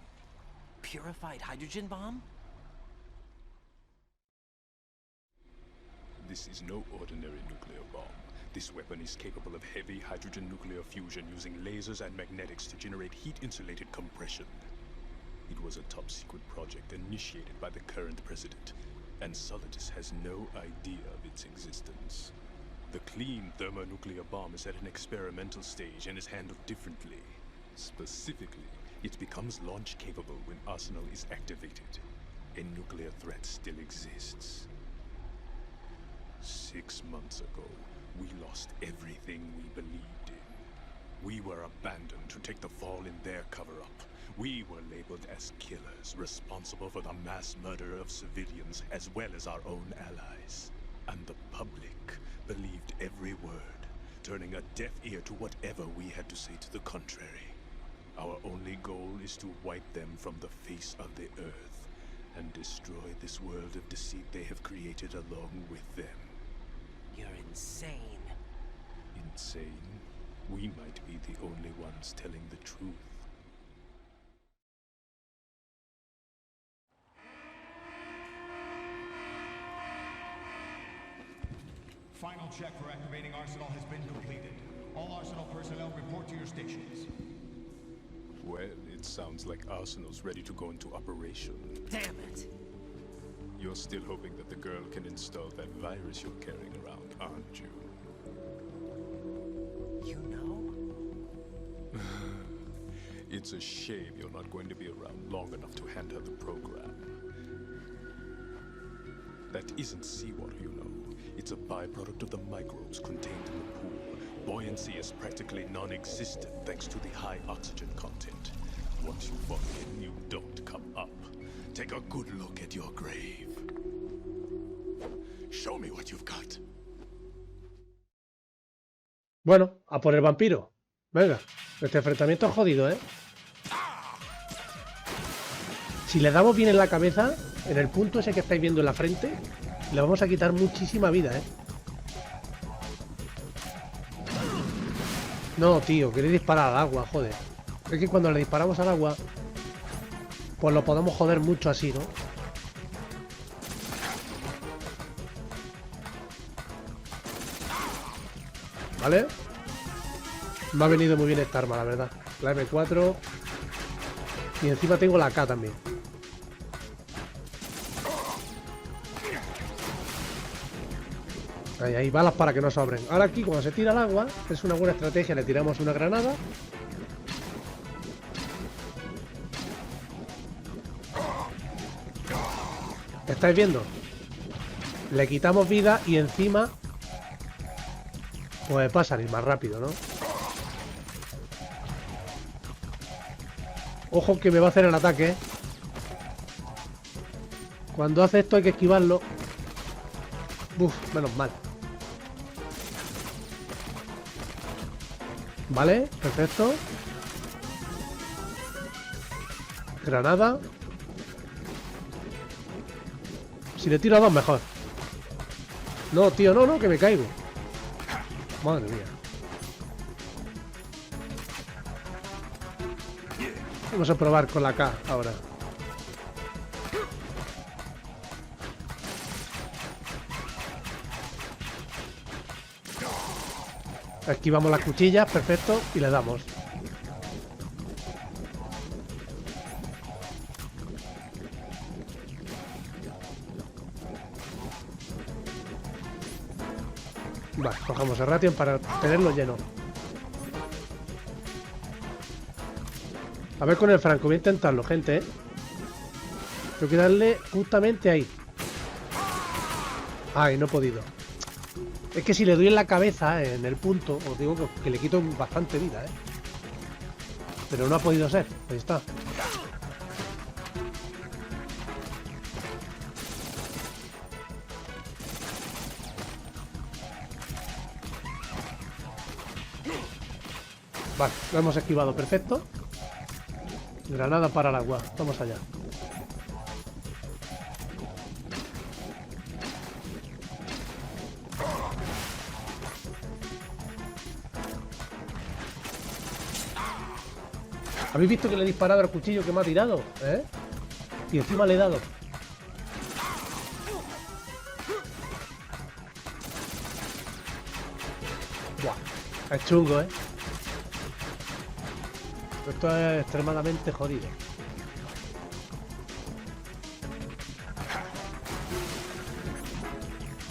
Purified hydrogen bomb? This is no ordinary nuclear bomb. This weapon is capable of heavy hydrogen nuclear fusion using lasers and magnetics to generate heat-insulated compression. It was a top-secret project initiated by the current president, and Solidus has no idea of its existence. The clean thermonuclear bomb is at an experimental stage and is handled differently. Specifically, it becomes launch-capable when Arsenal is activated. A nuclear threat still exists. 6 months ago, we lost everything we believed in. We were abandoned to take the fall in their cover-up. We were labeled as killers, responsible for the mass murder of civilians as well as our own allies. And the public believed every word, turning a deaf ear to whatever we had to say to the contrary. Our only goal is to wipe them from the face of the earth and destroy this world of deceit they have created along with them. You're insane. Insane? We might be the only ones telling the truth. Final check for activating Arsenal has been completed. All Arsenal personnel report to your stations. Well, it sounds like Arsenal's ready to go into operation. Damn it! You're still hoping that the girl can install that virus you're carrying around, aren't you? You know? It's a shame you're not going to be around long enough to hand her the program. That isn't seawater, you know. It's a byproduct of the microbes contained in the pool. Buoyancy is practically non-existent thanks to the high oxygen content. Once you fall in, you don't come up. Take a good look at your grave. Show me what you've got. Bueno, a por el vampiro. Venga, este enfrentamiento es jodido, ¿eh? Si le damos bien en la cabeza, en el punto ese que estáis viendo en la frente, le vamos a quitar muchísima vida, ¿eh? No, tío, queréis disparar al agua, joder. Es que cuando le disparamos al agua, pues lo podemos joder mucho así, ¿no? ¿Vale? Me ha venido muy bien esta arma, la verdad. La M4. Y encima tengo la K también. Ahí, ahí, balas para que no sobren. Ahora aquí, cuando se tira al agua, es una buena estrategia. Le tiramos una granada. ¿Estáis viendo? Le quitamos vida y encima pues va a salir más rápido, ¿no? Ojo que me va a hacer el ataque, ¿eh? Cuando hace esto hay que esquivarlo. Uf, menos mal. Vale, perfecto. Granada. Si le tiro a dos, mejor. No, tío, no, no, que me caigo. Madre mía. Vamos a probar con la K ahora. Esquivamos las cuchillas, perfecto, y le damos. Vale, cogemos el ration para tenerlo lleno. A ver con el franco, voy a intentarlo, gente, ¿eh? Tengo que darle justamente ahí. Ay, no he podido. Es que si le doy en la cabeza, en el punto, os digo que le quito bastante vida, ¿eh? Pero no ha podido ser. Ahí está. Vale, lo hemos esquivado, perfecto. Granada para el agua, vamos allá. ¿Habéis visto que le he disparado al cuchillo que me ha tirado? ¿Eh? Y encima le he dado. Buah, es chungo, ¿eh? Esto es extremadamente jodido.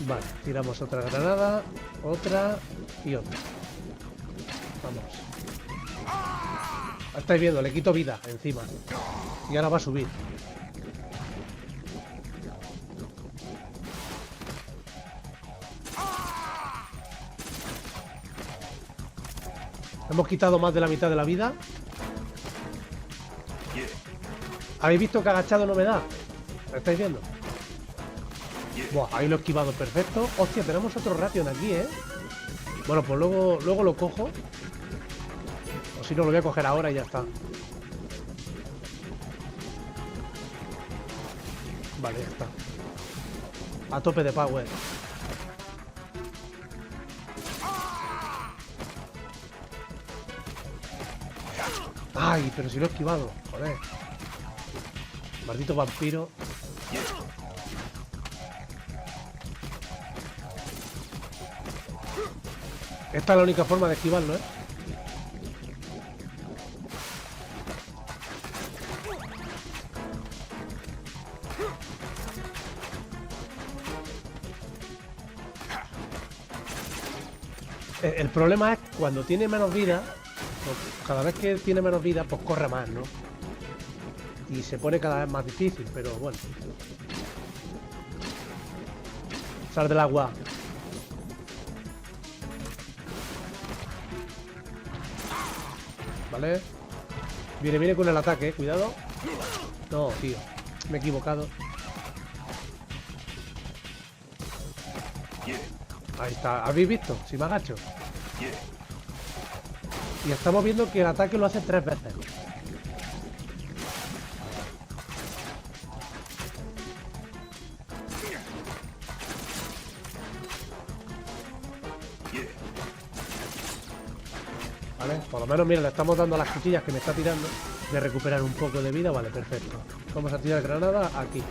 Vale, tiramos otra granada, otra y otra. Vamos. Estáis viendo, le quito vida encima. Y ahora va a subir. Hemos quitado más de la mitad de la vida. ¿Habéis visto que agachado no me da? ¿Lo estáis viendo? Buah, ahí lo he esquivado perfecto. Hostia, tenemos otro ration aquí, ¿eh? Bueno, pues luego lo cojo. O si no, lo voy a coger ahora y ya está. Vale, ya está. A tope de power. ¡Ay! Pero si lo he esquivado. Joder. Maldito vampiro. Esta es la única forma de esquivarlo, ¿eh? El problema es cuando tiene menos vida, pues cada vez que tiene menos vida, pues corre más, ¿no? Y se pone cada vez más difícil, pero bueno. Sal del agua. Vale. Viene con el ataque, cuidado. No, tío. Me he equivocado. Ahí está. ¿Habéis visto? Si me agacho. Y estamos viendo que el ataque lo hace 3 veces. Vale, por lo menos, mira, le estamos dando a las cuchillas que me está tirando de recuperar un poco de vida. Vale, perfecto. Vamos a tirar granada aquí.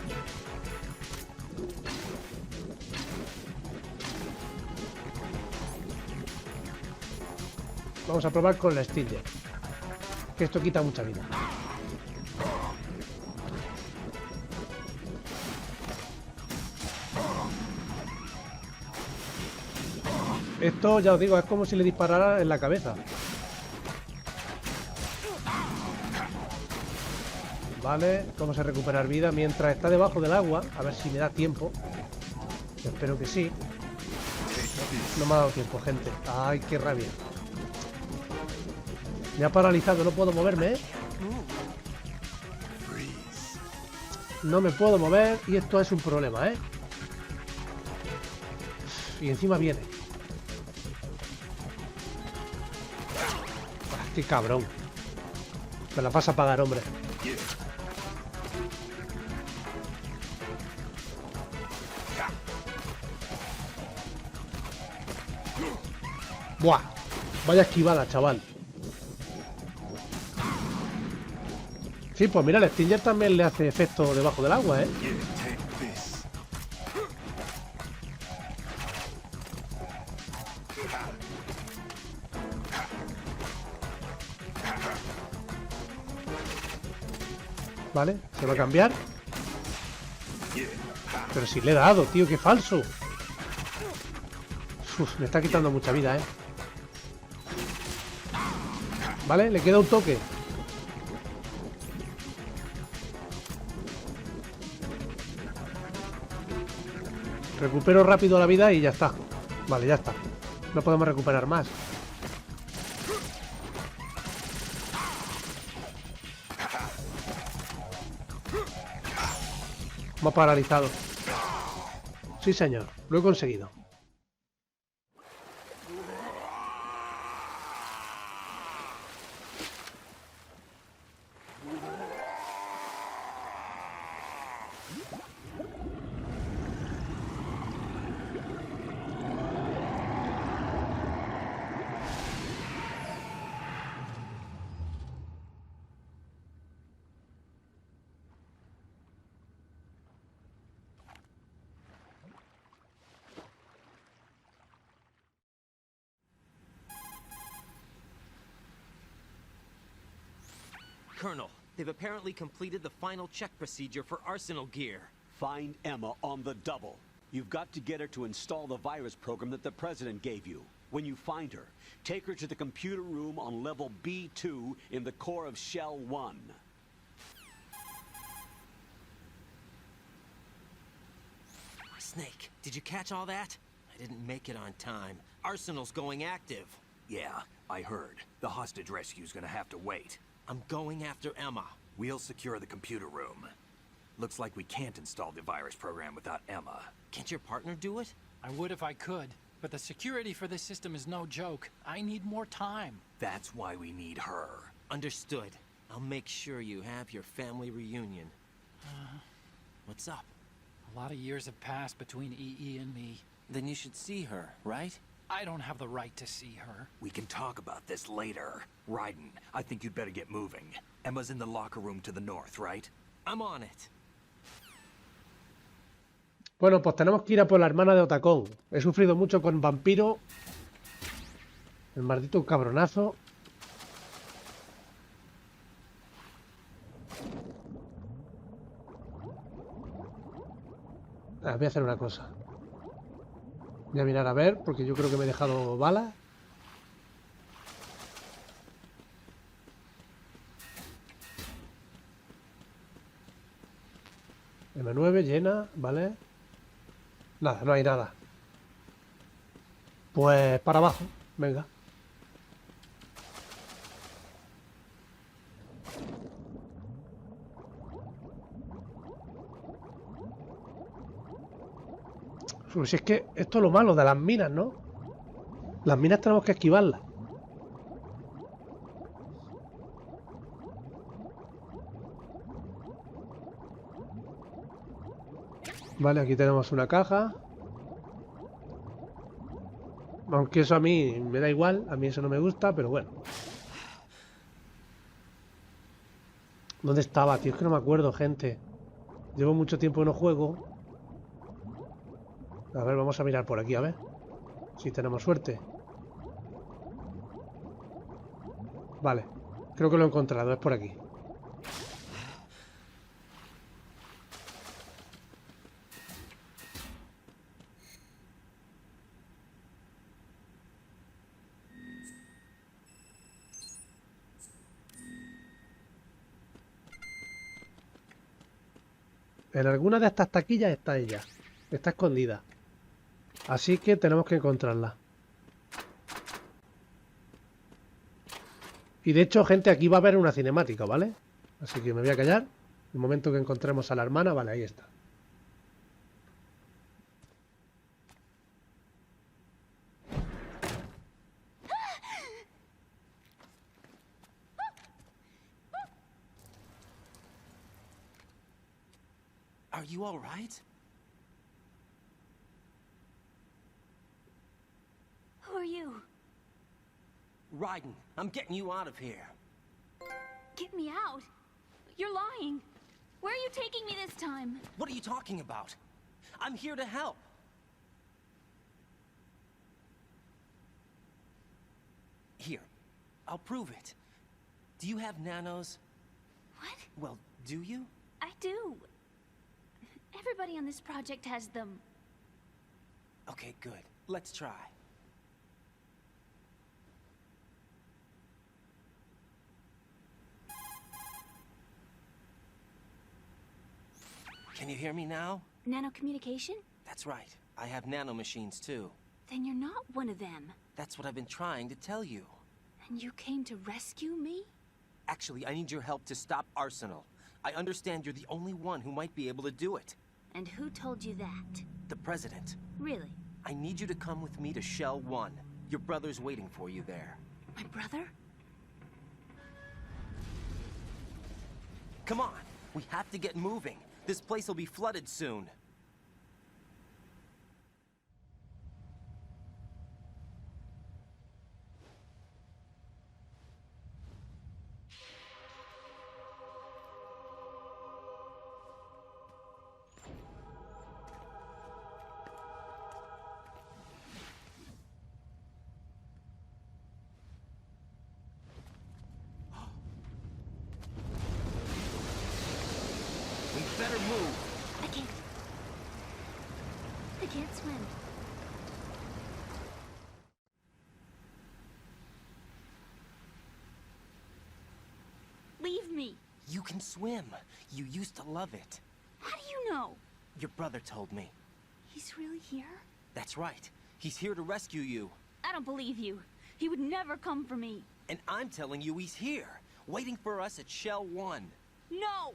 Vamos a probar con la Stinger, que esto quita mucha vida. Esto, ya os digo, es como si le disparara en la cabeza. Vale, vamos a recuperar vida mientras está debajo del agua. A ver si me da tiempo. Espero que sí. No me ha dado tiempo, gente. Ay, qué rabia. Me ha paralizado, no puedo moverme, ¿eh? No me puedo mover y esto es un problema, ¿eh? Y encima viene. Ah, qué cabrón. Me la vas a pagar, hombre. Buah. Vaya esquivada, chaval. Sí, pues mira, el Stinger también le hace efecto debajo del agua, ¿eh? Vale, se va a cambiar. Pero si le he dado, tío, qué falso. Uf, me está quitando mucha vida, ¿eh? Vale, le queda un toque. Recupero rápido la vida y ya está. Vale, ya está. No podemos recuperar más. Me ha paralizado. Sí, señor. Lo he conseguido. Colonel, they've apparently completed the final check procedure for arsenal gear. Find Emma on the double. You've got to get her to install the virus program that the President gave you. When you find her, take her to the computer room on level B2 in the core of Shell 1. Snake, did you catch all that? I didn't make it on time. Arsenal's going active. Yeah, I heard. The hostage rescue's gonna have to wait. I'm going after Emma. We'll secure the computer room. Looks like we can't install the virus program without Emma. Can't your partner do it? I would if I could, but the security for this system is no joke. I need more time. That's why we need her. Understood. I'll make sure you have your family reunion. What's up? A lot of years have passed between EE and me. Then you should see her, right? I don't have the right to see her. We can talk about this later. Raiden, I think you'd better get moving. Emma's in the locker room to the north, right? I'm on it. Bueno, pues tenemos que ir a por la hermana de Otacón. He sufrido mucho con Vampiro. El maldito cabronazo. Voy a hacer una cosa. Voy a mirar a ver, porque yo creo que me he dejado balas. M9 llena, ¿vale? Nada, no hay nada. Pues para abajo, venga. Pues si es que esto es lo malo de las minas, ¿no? Las minas tenemos que esquivarlas. Vale, aquí tenemos una caja. Aunque eso a mí me da igual, a mí eso no me gusta, pero bueno. ¿Dónde estaba, tío? Es que no me acuerdo, gente. Llevo mucho tiempo que no juego. A ver, vamos a mirar por aquí, a ver. Si tenemos suerte. Vale, creo que lo he encontrado, es por aquí. En alguna de estas taquillas está ella. Está escondida. Así que tenemos que encontrarla. Y de hecho, gente, aquí va a haber una cinemática, ¿vale? Así que me voy a callar. El momento que encontremos a la hermana, vale, ahí está. Are you all right? Who are you? Raiden, I'm getting you out of here. Get me out? You're lying. Where are you taking me this time? What are you talking about? I'm here to help. Here, I'll prove it. Do you have nanos? What? Well, do you? I do. Everybody on this project has them. Okay, good. Let's try. Can you hear me now? Nanocommunication? That's right. I have nanomachines too. Then you're not one of them. That's what I've been trying to tell you. And you came to rescue me? Actually, I need your help to stop Arsenal. I understand you're the only one who might be able to do it. And who told you that? The President. Really? I need you to come with me to Shell 1. Your brother's waiting for you there. My brother? Come on! We have to get moving. This place will be flooded soon. Better move. I can't. I can't swim. Leave me. You can swim. You used to love it. How do you know? Your brother told me. He's really here? That's right. He's here to rescue you. I don't believe you. He would never come for me. And I'm telling you he's here, waiting for us at Shell 1. No!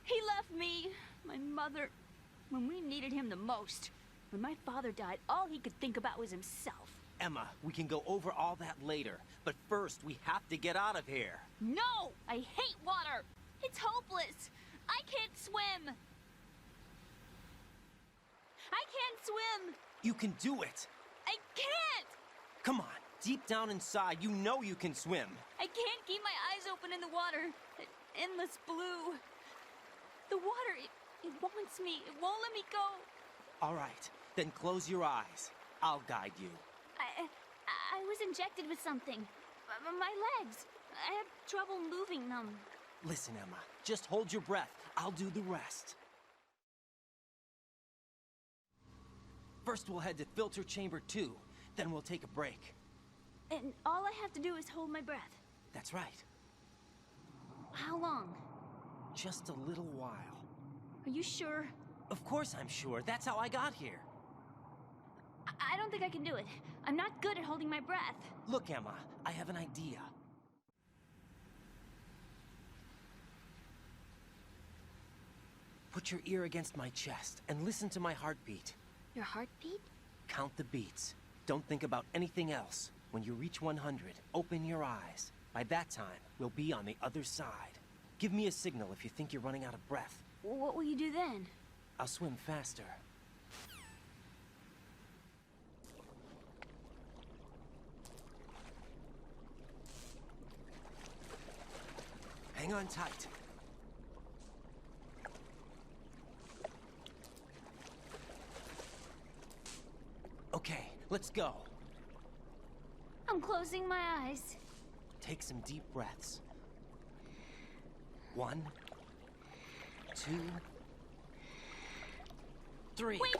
He left me, my mother, when we needed him the most. When my father died, all he could think about was himself. Emma, we can go over all that later. But first, we have to get out of here. No! I hate water! It's hopeless! I can't swim! I can't swim! You can do it! I can't! Come on, deep down inside, you know you can swim. I can't keep my eyes open in the water. Endless blue. The water, it wants me. It won't let me go. All right, then close your eyes. I'll guide you. I was injected with something. My legs. I have trouble moving them. Listen, Emma, just hold your breath. I'll do the rest. First, we'll head to filter chamber 2. Then we'll take a break. And all I have to do is hold my breath. That's right. How long? Just a little while. Are you sure? Of course I'm sure. That's how I got here. I don't think I can do it. I'm not good at holding my breath. Look, Emma, I have an idea. Put your ear against my chest and listen to my heartbeat. Your heartbeat? Count the beats. Don't think about anything else. When you reach 100, open your eyes. By that time, we'll be on the other side. Give me a signal if you think you're running out of breath. What will you do then? I'll swim faster. Hang on tight. Okay, let's go. I'm closing my eyes. Take some deep breaths. 1, 2, 3. Wait!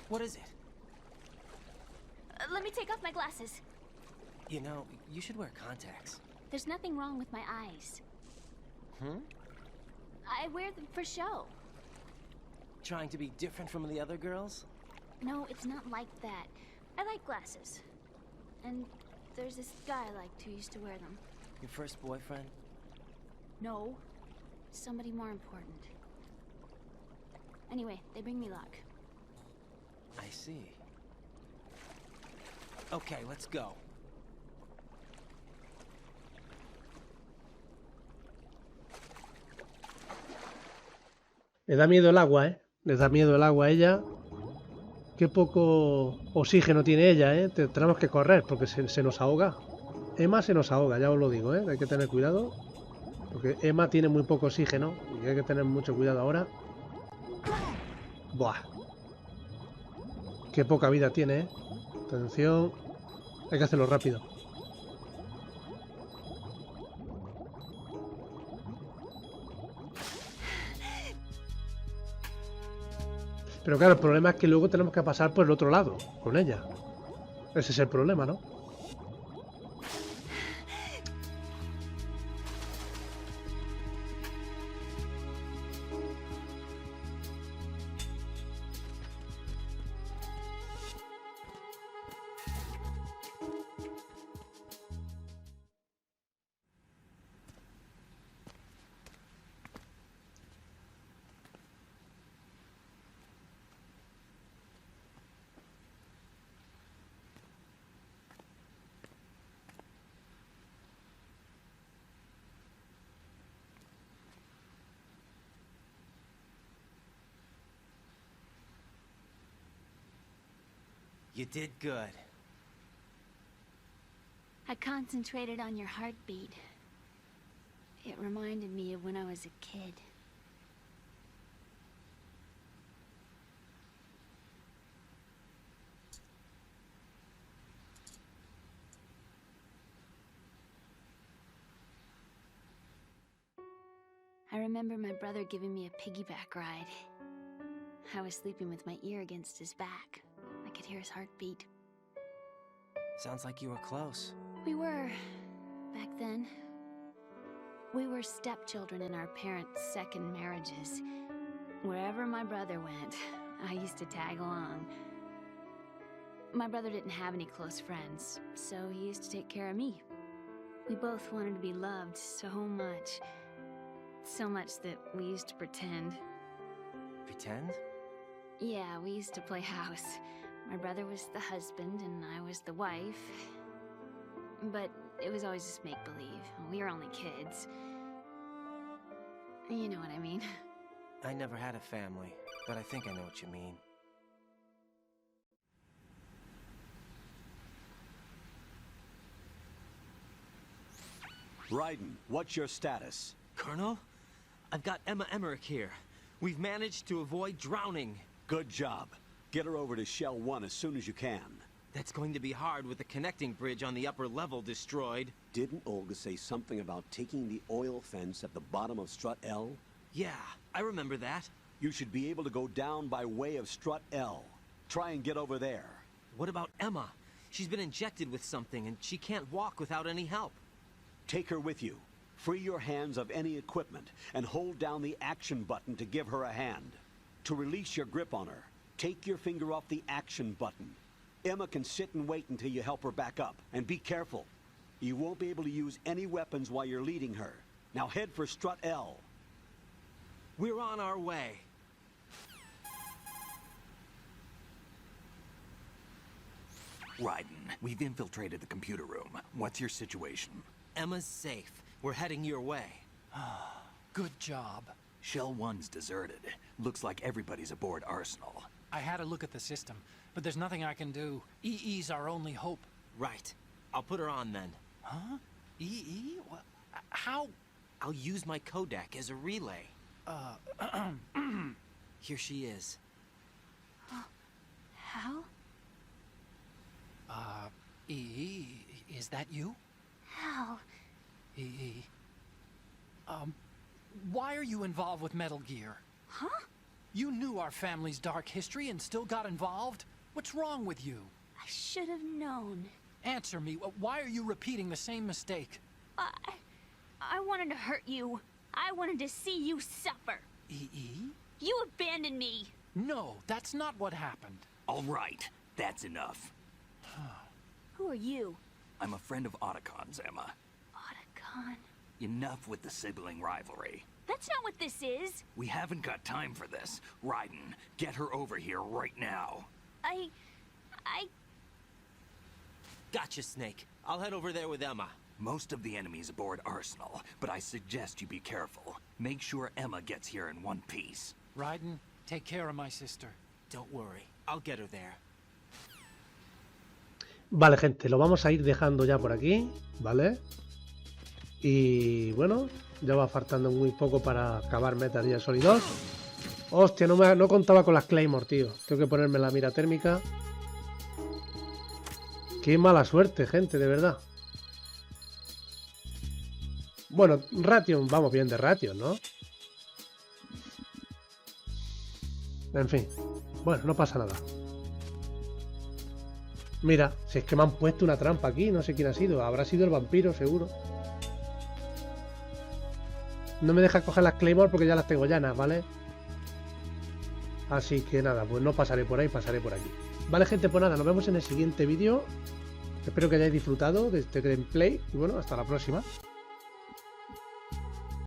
What is it? Let me take off my glasses. You know, you should wear contacts. There's nothing wrong with my eyes. I wear them for show. Trying to be different from the other girls? No, it's not like that. I like glasses. And there's this guy I liked who used to wear them. Your first boyfriend? No. Somebody more important. Anyway, they bring me luck. I see. Okay, let's go. Le da miedo el agua, ¿eh? Le da miedo el agua a ella. Qué poco oxígeno tiene ella, ¿eh? Tenemos que correr porque se nos ahoga. Emma se nos ahoga, ya os lo digo, ¿eh? Hay que tener cuidado. Porque Emma tiene muy poco oxígeno y hay que tener mucho cuidado ahora. Buah. Qué poca vida tiene, ¿eh? Atención. Hay que hacerlo rápido. Pero claro, el problema es que luego tenemos que pasar por el otro lado, con ella. Ese es el problema, ¿no? You did good. I concentrated on your heartbeat. It reminded me of when I was a kid. I remember my brother giving me a piggyback ride. I was sleeping with my ear against his back. I could hear his heartbeat. Sounds like you were close. We were, back then. We were stepchildren in our parents' second marriages. Wherever my brother went, I used to tag along. My brother didn't have any close friends, so he used to take care of me. We both wanted to be loved so much. So much that we used to pretend. Pretend? Yeah, we used to play house. My brother was the husband and I was the wife. But it was always just make-believe. We were only kids. You know what I mean. I never had a family, but I think I know what you mean. Raiden, what's your status? Colonel, I've got Emma Emmerich here. We've managed to avoid drowning. Good job. Get her over to Shell 1 as soon as you can. That's going to be hard with the connecting bridge on the upper level destroyed. Didn't Olga say something about taking the oil fence at the bottom of Strut L? Yeah, I remember that. You should be able to go down by way of Strut L. Try and get over there. What about Emma? She's been injected with something and she can't walk without any help. Take her with you. Free your hands of any equipment and hold down the action button to give her a hand. To release your grip on her, take your finger off the action button. Emma can sit and wait until you help her back up. And be careful. You won't be able to use any weapons while you're leading her. Now head for Strut L. We're on our way. Raiden, we've infiltrated the computer room. What's your situation? Emma's safe. We're heading your way. Good job. Shell 1's deserted. Looks like everybody's aboard Arsenal. I had a look at the system, but there's nothing I can do. EE's our only hope. Right. I'll put her on then. Huh? EE? What? How? I'll use my Kodak as a relay. Here she is. How? EE, is that you? How? EE. Why are you involved with Metal Gear? Huh? You knew our family's dark history and still got involved? What's wrong with you? I should have known. Answer me, why are you repeating the same mistake? I wanted to hurt you. I wanted to see you suffer. EE? You abandoned me. No, that's not what happened. All right, that's enough. Who are you? I'm a friend of Otacon's, Emma. Otacon? Enough with the sibling rivalry. That's not what this is. We haven't got time for this. Raiden, get her over here right now. I... Gotcha, Snake. I'll head over there with Emma. Most of the enemy's aboard Arsenal, but I suggest you be careful. Make sure Emma gets here in one piece. Raiden, take care of my sister. Don't worry. I'll get her there. Vale, gente, lo vamos a ir dejando ya por aquí, ¿vale? Y bueno, ya va faltando muy poco para acabar Metal Gear Solid 2. Hostia, no contaba con las Claymore, tío. Tengo que ponerme la mira térmica. Qué mala suerte, gente, de verdad. Bueno, Ration, vamos bien de Ration, ¿no? En fin. Bueno, no pasa nada. Mira, si es que me han puesto una trampa aquí, no sé quién ha sido. Habrá sido el vampiro, seguro. No me deja coger las Claymore porque ya las tengo llanas, ¿vale? Así que nada, pues no pasaré por ahí, pasaré por aquí. Vale, gente, pues nada, nos vemos en el siguiente vídeo. Espero que hayáis disfrutado de este gameplay. Y bueno, hasta la próxima.